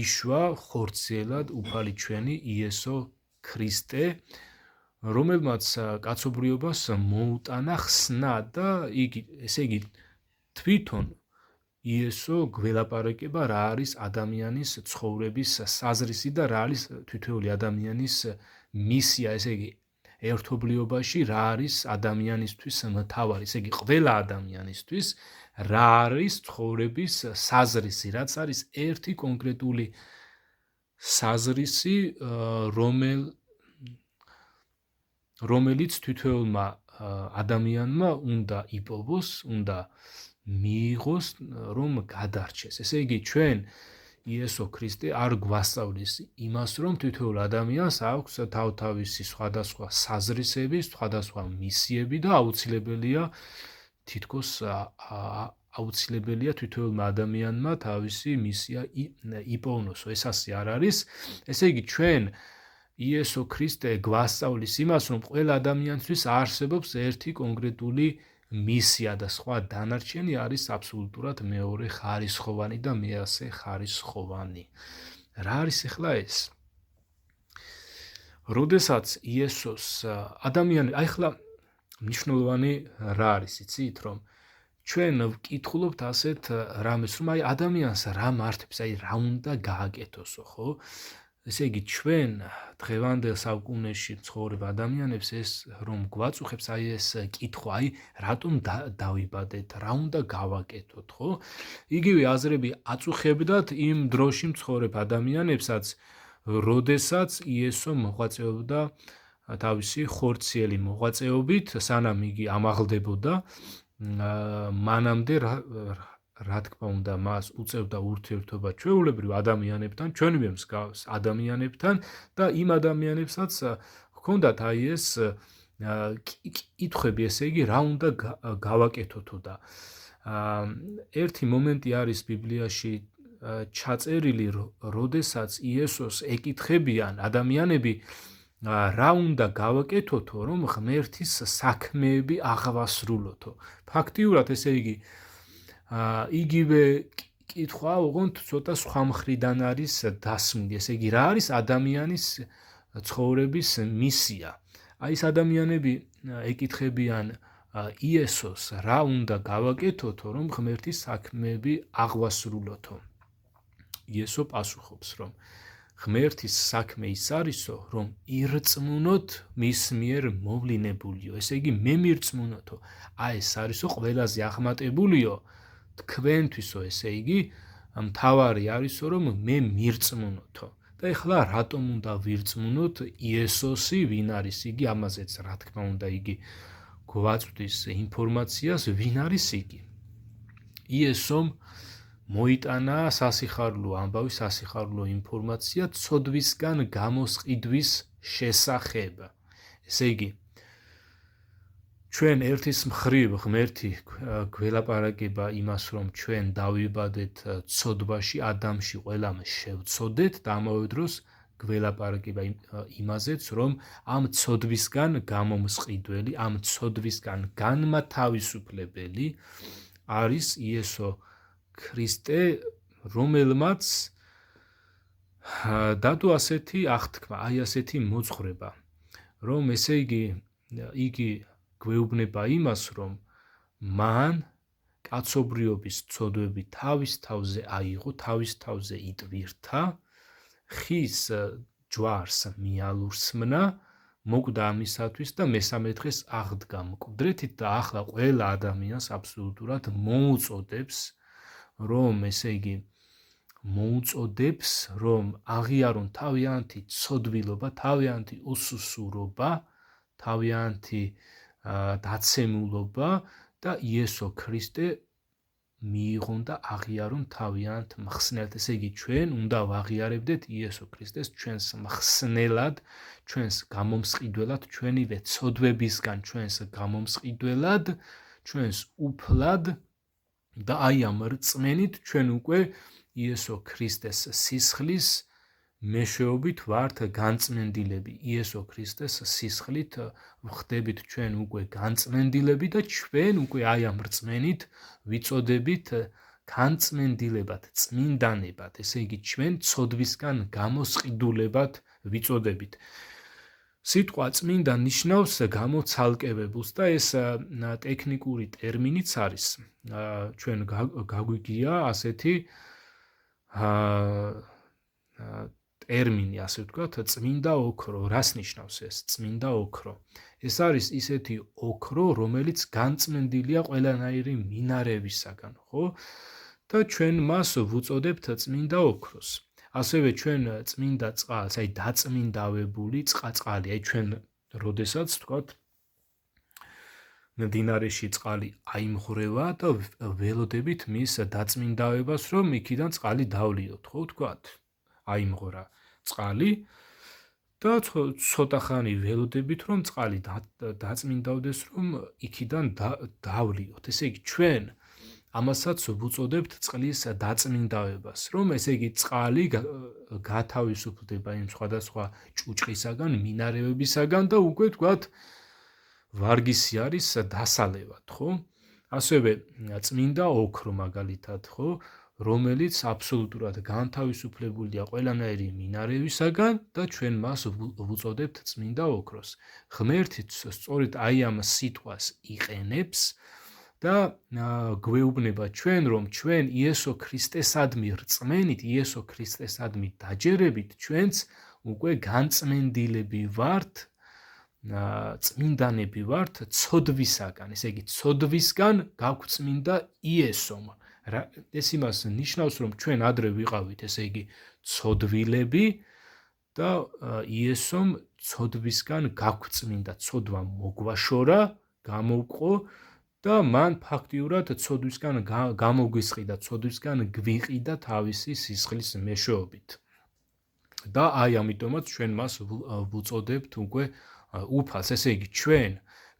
იშვა ხორციელად უფალი ჩვენი იესო ქრისტე, რომელმაც კაცობრიობას მოუტანა ხსნა და ესე იგი თვითონ იესო გველაპარაკება რა არის ადამიანის ცხოვრების საზრისი და რა არის თითოეული ადამიანის მისია, ესე იგი ერთობლიობაში რა არის ადამიანისთვის მთავარი, ესე იგი ყველა ადამიანისთვის რა არის ცხოვრების საზრისი, რაც არის ერთი კონკრეტული საზრისი, რომელიც თითოეულმა ადამიანმა უნდა იპოვოს, უნდა მიიღოს, რომ გადარჩეს. ესე იგი ჩვენ იესო ქრისტე არ გვასწავლის იმას, რომ თითოეულ ადამიანს აქვს თავთავისი სხვადასხვა საზრისები, სხვადასხვა მისიები და აუცილებელია თითქოს აუცილებელია თითოეულმა ადამიანმა თავისი მისია იპოვნოსო. ეს ასე არ არის. ესე იგი ჩვენ იესო ქრისტე გვასწავლის იმას, რომ ყველა ადამიანისთვის არსებობს ერთი კონკრეტული მისია და სხვა დანარჩენი არის აბსოლუტურად მეორე ხარისხოვანი და მეასე ხარისხოვანი. რა არის ახლა ეს? როდესაც იესოს ადამიანი, ახლა მნიშვნელოვანი რა არის, იცით, რომ ჩვენ ვკითხულობთ ასეთ რამეს, რომ აი ადამიანს რა მართებს, აი რა უნდა გააკეთოსო, ხო? ესე იგი ჩვენ დღევანდელ საუკუნეში ცხოვრებ ადამიანებს ეს რომ გვაწუხებს აი ეს კითხვა, აი რატომ დავიბადეთ, რა უნდა გავაკეთოთ, ხო? იგივე აზრები აწუხებდათ იმ დროში მცხოვრებ ადამიანებსაც, როდესაც იესო მოღვაწეობდა თავისი ხორციელი მოღვაწეობით, სანამ იგი ამაღლდებოდა, მანამდე რა თქმა უნდა მას უწევდა ურთიერთობა ჩვეულებრივ ადამიანებთან, ჩვენივე მსგავს ადამიანებთან და იმ ადამიანებსაც ჰქონდათ აი ეს კითხვები, ესე იგი რა უნდა გავაკეთოთო და ერთი მომენტი არის ბიბლიაში ჩაწერილი, როდესაც იესოს ეკითხებიან ადამიანები რა უნდა გავაკეთოთო, რომ ღმერთის საქმეები აღვასრულოთო. ფაქტიურად ესე იგი იგივე კითხვა ოღონდ ცოტა სხვა მხრიდან არის დასმული, ესე იგი რა არის ადამიანის ცხოვრების მისია. აი ეს ადამიანები ეკითხებიან იესოს რა უნდა გავაკეთოთო, რომ ღმერთის საქმეები აღვასრულოთო. იესო პასუხობს, რომ ღმერთის საქმე ის არისო, რომ ირწმუნოთ მის მიერ მოვლინებულიო, ესე იგი მე მირწმუნოთო. აი ეს არისო ყველაზე აღმატებულიო თქვენთვისო, ესე იგი მთავარი არისო, რომ მე მირწმუნოთო. და ეხლა რატომ უნდა ვირწმუნოთ იესოსი, ვინ არის იგი, ამაზეც რა თქმა უნდა იგი გვაწვდის ინფორმაციას, ვინ არის იგი. იესომ მოიტანა სასიხარლო ამბავი, სასიხარლო ინფორმაცია ცოდვისგან გამოსყიდვის შესახებ. ესე იგი ჩვენ ერთის მხრივ ღმერთი გველაპარაკება იმას, რომ ჩვენ დავიბადეთ ცოდვაში, ადამში ყველამ შევცოდეთ და ამავე დროს გველაპარაკება იმაზეც, რომ ამ ცოდვისგან გამომსყიდველი, ამ ცოდვისგან განმათავისუფლებელი არის იესო ქრისტე, რომელმაც დადო ასეთი აღთქმა, ასეთი მოძღვრება, რომ ესე იგი გვეუბნება იმას, რომ მან კაცობრიობის ცოდვები თავის თავზე აიღო, თავის თავზე იტვირთა, ხის ჯვარს მიალურსმნა, მოკვდა ამისათვის და მესამე დღეს აღდგა მკვდრეთით და ახლა ყველა ადამიანს აბსოლუტურად მოუწოდებს, რომ ესე იგი მოუწოდებს, რომ აღიარონ თავიანთი ცოდვილობა, თავიანთი უსუსურობა, თავიანთი დაცემულობა და იესო ქრისტე მიიღონ და აღიარონ თავიანთ მხსნელად. ესე იგი, ჩვენ უნდა ვაღიარებდეთ იესო ქრისტეს ჩვენს მხსნელად, ჩვენს გამომსყიდველად, ჩვენივე ცოდვებისგან ჩვენს გამომსყიდველად, ჩვენს უფლად და აი ამ რწმენით ჩვენ უკვე იესო ქრისტეს სისხლის მეშვეობით ვართ განწმენდილები. იესო ქრისტეს სისხლით ვხდებით ჩვენ უკვე განწმენდილები და ჩვენ უკვე აი ამ რწმენით ვიწოდებით განწმენდილებად, წმინდანებად. ესე იგი, ჩვენ ცოდვისგან გამოსყიდულებად ვიწოდებით. სიტყვა წმინდა ნიშნავს გამოცალკევებულს და ეს ტექნიკური ტერმინიც არის. ჩვენ გაგვიგია ასეთი ტერმინი, ასე ვთქვათ, წმინდა ოქრო. რას ნიშნავს ეს წმინდა ოქრო? ეს არის ისეთი ოქრო, რომელიც განწმენდილია ყველანაირი მინარევისაგან, ხო? და ჩვენ მას ვუწოდებთ წმინდა ოქროს. ასევე ჩვენ წმინდა წყალს, აი დაწმინდავებული წყალი, აი ჩვენ როდესაც ვთქვათ მდინარეში წყალი აიმღვრევა და ველოდებით მის დაწმინდავებას, რომ იქიდან წყალი დავლიოთ, ხო ვთქვათ? აიმღვრა წყალი და ცოტა ხანი ველოდებით, რომ წყალი დაწმინდავდეს, რომ იქიდან დავლიოთ. ესე იგი, ჩვენ ამასაც ვუწოდებთ წყლის დაწმინდავებას, რომ ესე იგი წყალი გათავისუფლდება იმ სხვადასხვა ჭუჭყისაგან, მინარევებისაგან და უკვე ვთქვათ ვარგისი არის დასალევად, ხო? ასევე წმინდა ოქრო მაგალითად, ხო? რომელიც აბსოლუტურად განთავისუფლებულია ყველანაირი მინარევისაგან და ჩვენ მას ვუწოდებთ წმინდა ოქროს. ღმერთი სწორედ აი ამ სიტყვას იყენებს და გვეუბნება ჩვენ, რომ ჩვენ იესო ქრისტესადმი რწმენით, იესო ქრისტესადმი დაჯერებით, ჩვენც უკვე განწმენდილები ვართ, წმინდანები ვართ ცოდვისაგან. ესე იგი, ცოდვისგან გაგვწმინდა იესომ. ეს იმას ნიშნავს, რომ ჩვენ ადრე ვიყავით, ესე იგი, ცოდვილები და იესომ ცოდვისგან გაგვწმინდა, ცოდვა მოგვაშორა, გამოვყო და მან ფაქტიურად ცოდვისგან გამოგვისყიდა, ცოდვისგან გვიყიდა თავისი სისხლის მეშვეობით. და აი ამიტომაც ჩვენ მას ვუწოდებთ უკვე უფალს. ესე იგი, ჩვენ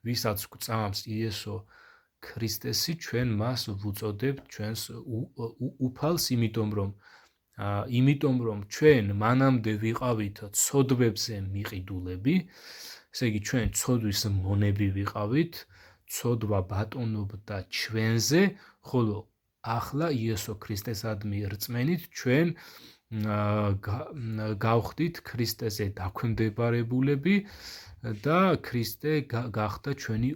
ვისაც გვწამს იესო ქრისტესი, ჩვენ მას ვუწოდებთ ჩვენს უფალს, იმიტომ რომ ჩვენ მანამდე ვიყავით ცოდვებზე მიყიდულები, ესე იგი, ჩვენ ცოდვის მონები ვიყავით, ცოდვა ბატონობდა ჩვენზე, ხოლო ახლა იესო ქრისტესადმი რწმენით ჩვენ გავხდით ქრისტეზე დაქვემდებარებულები და ქრისტე გახდა ჩვენი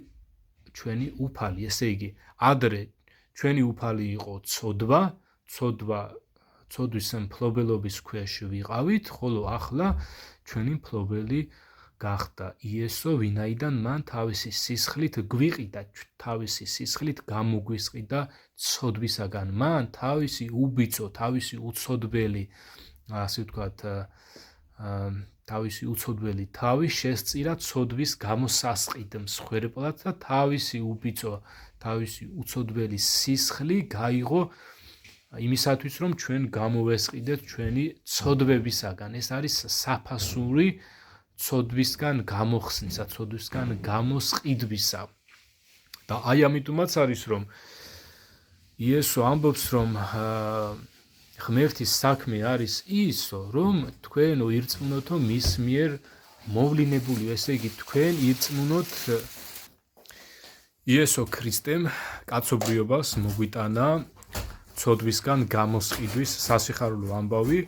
უფალი. ესე იგი, ადრე ჩვენი უფალი იყო ცოდვის მფლობელობის ქვეშ ვიყავით, ხოლო ახლა ჩვენი მფლობელი გახდა იესო, ვინაიდან მან თავისი სისხლით გვიყიდა, თავისი სისხლით გამოგვისყიდა ცოდვისაგან. მან თავისი უბიწო, თავისი უცოდველი, ასე ვთქვათ, თავისი უცოდველი თავი შესწირა ცოდვის გამოსასყიდ მსხვერპლად და თავისი უბიწო, თავისი უცოდველი სისხლი გაიღო იმისათვის, რომ ჩვენ გამოვესყიდეთ ჩვენი ცოდვებისაგან. ეს არის საფასური ცოდვისგან გამოხსნისა, ცოდვისგან გამოსყიდვისა. და აი ამიტომაც არის, რომ იესო ამბობს, რომ ღმერთის საქმე არის ის, რომ თქვენ ირწმუნოთო მის მიერ მოვლინებული, ესე იგი თქვენ ირწმუნოთ იესო ქრისტემ კაცობრიობას მოგვიტანა ცოდვისგან გამოსყიდვის სასიხარულო ამბავი,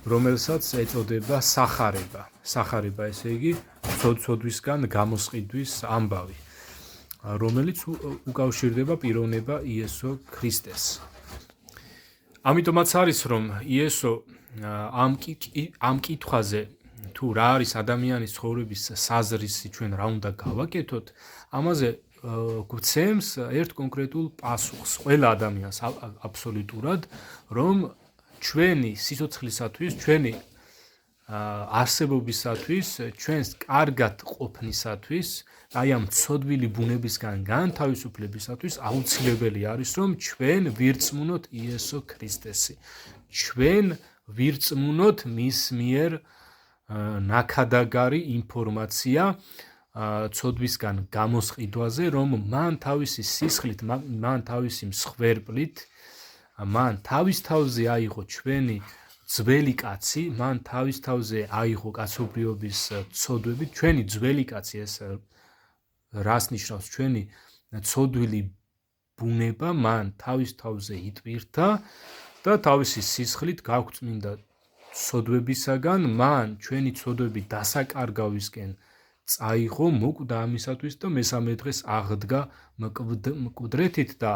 რომელსაც ეწოდება სახარება. სახარება, ესე იგი ცოდვისგან გამოსყიდვის ამბავი, რომელიც უკავშირდება პიროვნება იესო ქრისტეს. ამიტომაც არის, რომ იესო ამ კითხვაზე თუ რა არის ადამიანის ცხოვრების საზრისი, ჩვენ რა უნდა გავაკეთოთ, ამაზე გვცემს ერთ კონკრეტულ პასუხს ყველა ადამიანს აბსოლუტურად, რომ ჩვენი სიცოცხლისათვის, ჩვენი არსებობისათვის, ჩვენს კარგად ყოფნისათვის, აი ამ ცოდვილი ბუნებისგან განთავისუფლებისათვის აუცილებელი არის, რომ ჩვენ ვირწმუნოთ იესო ქრისტესი. ჩვენ ვირწმუნოთ მის მიერ ნაქადაგარი ინფორმაცია ცოდვისგან გამოსყიდვაზე, რომ მან თავისი სისხლით, მან თავისი მსხვერპლით, მან თავის თავზე აიღო ჩვენი ძველი კაცი, მან თავის თავზე აიღო კაცობრიობის ცოდვები, ჩვენი ძველი კაცი, ეს რას ნიშნავს? ჩვენი ცოდვილი ბუნება მან თავის თავზე იტვირთა და თავისი სისხლით გაგვწმინდა ცოდვებისაგან, მან ჩვენი ცოდვები დასაკარგავისკენ წაიღო, მოკვდა ამისათვის და მესამე დღეს აღდგა მკვდრეთით და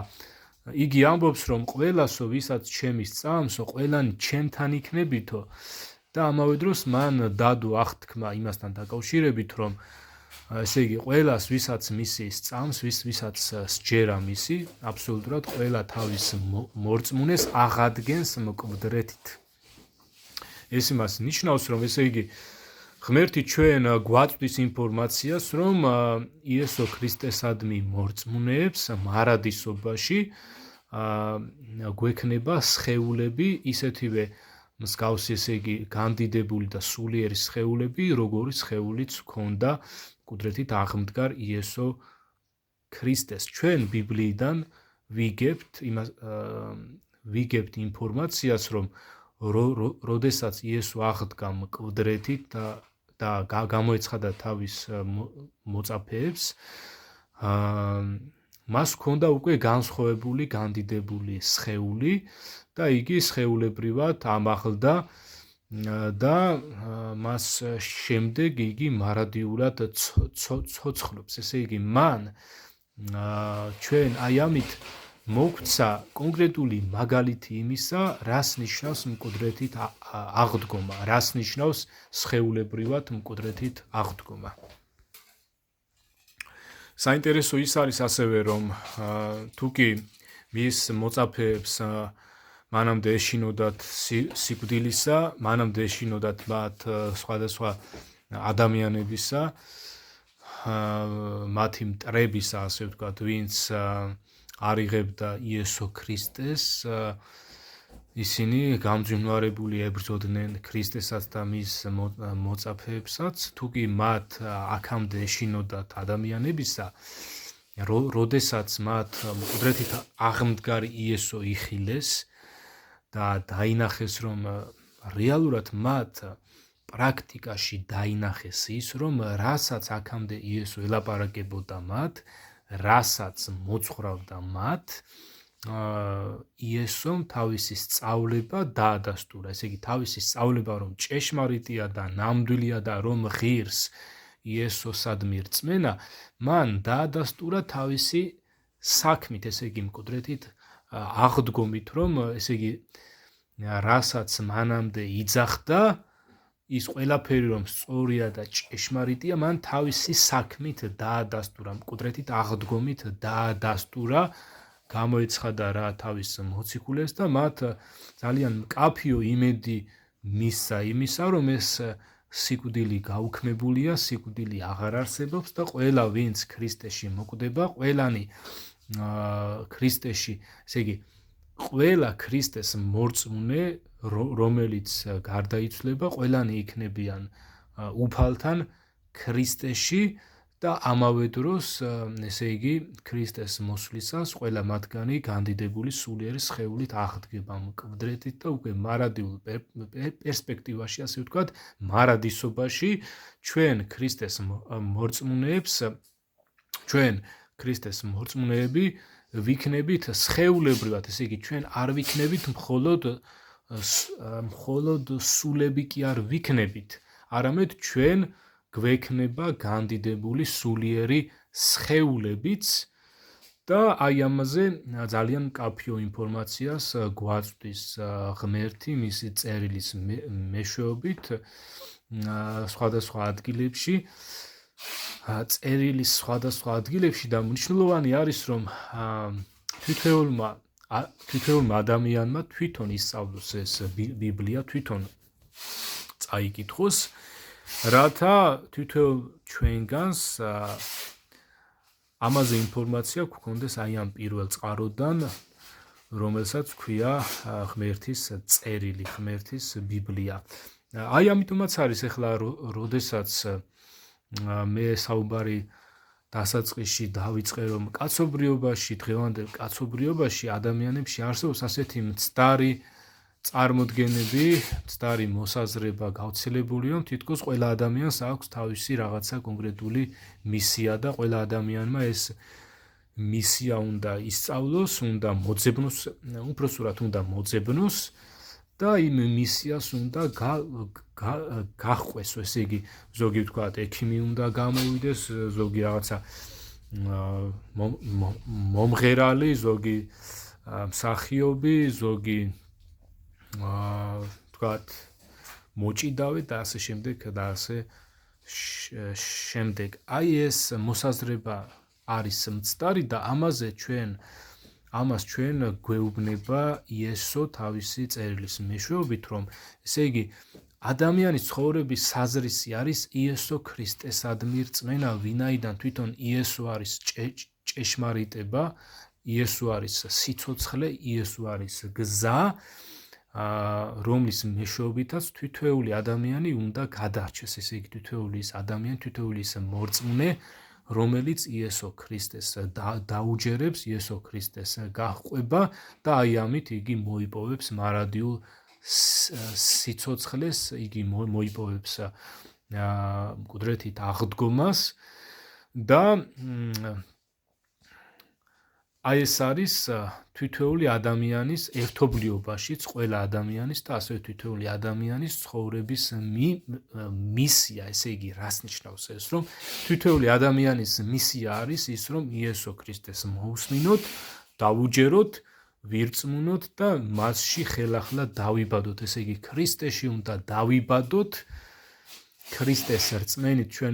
იგი ამბობს, რომ ყველასო, ვისაც ჩემი სწამსო, ყველანი ჩემთან იქნებითო და ამავე დროს მან დადო აღთქმა იმასთან დაკავშირებით, რომ ესე იგი ყველას, ვისაც მისი სწამს, ვისაც სჯერა მისი, აბსოლუტურად ყველა თავის მორწმუნეს აღადგენს მკვდრეთით. ეს იმას ნიშნავს, რომ ესე იგი ღმერთი ჩვენ გვაწვდის ინფორმაციას, რომ იესო ქრისტესადმი მორწმუნეებს მარადისობაში გვექნება სხეულები, ისეთივე მსგავსი, ესე იგი განდიდებული და სულიერი სხეულები, როგორი სხეულიც ჰქონდა მკვდრეთით აღმდგარ იესო ქრისტეს. ჩვენ ბიბლიიდან ვიგებთ ინფორმაციას, რომ როდესაც იესო აღდგა მკვდრეთით და გამოეცხადა თავის მოწაფეებს, მას ჰქონდა უკვე განსხვავებული, განდიდებული სხეული და იგი სხეულებრივად ამაღლდა და მას შემდეგ იგი მარადიულად ცოცხლობს. ესე იგი, მან ჩვენ აი ამით მოგვცა კონკრეტული მაგალითი იმისა, რას ნიშნავს მკვდრეთით აღდგომა, რას ნიშნავს სხეულებრივად მკვდრეთით აღდგომა. საინტერესო ის არის ასევე, რომ თუკი მის მოწაფეებს მანამდე ეშინოდათ სიკვდილისა, მანამდე ეშინოდათ მათ სხვადასხვა ადამიანებისა, მათი მტრებისა, ასე ვთქვათ, ვინც არიღებდა იესო ქრისტეს, ისინი გამძვინვარებული ებრძოდნენ ქრისტესაც და მის მოწაფეებსაც, თუკი მათ აქამდე ეშინოდათ ადამიანებისა, როდესაც მათ მკვდრეთით აღმდგარი იესო იხილეს და დაინახეს, რომ რეალურად მათ პრაქტიკაში დაინახეს ის, რომ რასაც აქამდე იესო ელაპარაკებოდა მათ, რასაც მოძღვრავდა მათ, იესომ თავისი სწავლება დაადასტურა. ესე იგი, თავისი სწავლება, რომ ჭეშმარიტია და ნამდვილია და რომ ღირს იესოსადმი რწმენა, მან დაადასტურა თავისი საქმით, ესე იგი, მკვდრეთით აღდგომით, რომ ესე იგი, რასაც მანამდე იძახდა, ის ყველაფერი, რომ სწორია და ჭეშმარიტია, მან თავისი საქმით დაადასტურა, მკვდრეთით აღდგომით დაადასტურა, გამოეცხადა რა თავის მოციქულებს და მათ ძალიან მკაფიო იმედი მისცა იმისა, რომ ეს სიკვდილი გაუქმებულია, სიკვდილი აღარ არსებობს და ყველა, ვინც ქრისტეში მოკვდება, ყველანი ქრისტეში, ესე იგი, ყველა ქრისტეს მორწმუნე, რომელიც გარდაიცვლება, ყველანი იქნებიან უფალთან ქრისტეში და ამავე დროს ესე იგი ქრისტეს მოსვლისას ყველა მათგანი განდიდებული სულიერი სხეულით აღდგება მკვდრეთით და უკვე მარადიულ პერსპექტივაში, ასე ვთქვათ, მარადისობაში ჩვენ ქრისტეს მორწმუნეები ვიქნებით სხეულებრივად, ესე იგი ჩვენ არ ვიქნებით მხოლოდ სულები კი არ ვიქნებით, არამედ ჩვენ გვექნება განდიდებული სულიერი სხეულებიც და აი ამაზე ძალიან მკაფიო ინფორმაციას გვაწვდის ღმერთი მისი წერილის მეშვეობით სხვადასხვა ადგილებში და მნიშვნელოვანი არის რომ თითოეულმა ადამიანმა თვითონ ისწავლოს ეს ბიბლია, თვითონ წაიკითხოს, რათა თითოეულ ჩვენგანს ამაზე ინფორმაცია გქონდეს აი ამ პირველ წყაროდან, რომელსაც ქვია ღმერთის წერილი, ღმერთის ბიბლია. აი ამიტომაც არის ახლა როდესაც მე საუბარი დასაწყისში დავიწყე რომ კაცობრიობაში, დღევანდელ კაცობრიობაში ადამიანებში არსებობს ასეთი მცდარი წარმოდგენები, მცდარი მოსაზრება გავრცელებული, რომ თითქოს ყველა ადამიანს აქვს თავისი რაღაცა კონკრეტული მისია და ყველა ადამიანმა ეს მისია უნდა ისწავლოს, უნდა მოძებნოს, უпроსტად უნდა მოძებნოს და იმ მისიას უნდა გაჰყვეს, ესე იგი, ზოგი ვთქვათ, ექიმი უნდა გამოვიდეს, ზოგი რაღაცა მომღერალი, ზოგი მსახიობი, ზოგი ვთქვათ, მოჭიდავე და ასე შემდეგ და ასე შემდეგ. აი ეს მოსაზრება არის მცდარი და ამას ჩვენ გვეუბნება იესო თავისი წერილის მეშვეობით, რომ ესე იგი ადამიანის ცხოვრების საზრისი არის იესო ქრისტესადმი რწმენა, ვინაიდან თვითონ იესო არის ჭეშმარიტება, იესო არის სიცოცხლე, იესო არის გზა, რომლის მეშვეობითაც თითოეული ადამიანი უნდა გადარჩეს, ესე იგი თითოეული ის ადამიანი, თითოეული ის მორწმუნე, რომელიც იესო ქრისტეს დაუჯერებს, იესო ქრისტეს გაჰყვება და აი ამით იგი მოიპოვებს მარადიულ სიცოცხლეს, იგი მოიპოვებს მკვდრეთით აღდგომას და აი ეს არის თითოეული ადამიანის ერთობლიობაშიც, ყველა ადამიანის და ასევე თითოეული ადამიანის ცხოვრების მისია, ესე იგი, რას ნიშნავს ეს, რომ თითოეული ადამიანის მისია არის ის, რომ იესო ქრისტეს მოусმინოთ, დავუჯეროთ, ვირწმუნოთ და მასში ხელახლა დავიბადოთ, ესე იგი, ქრისტეში უნდა დავიბადოთ, ქრისტეს რწმენით ჩვენ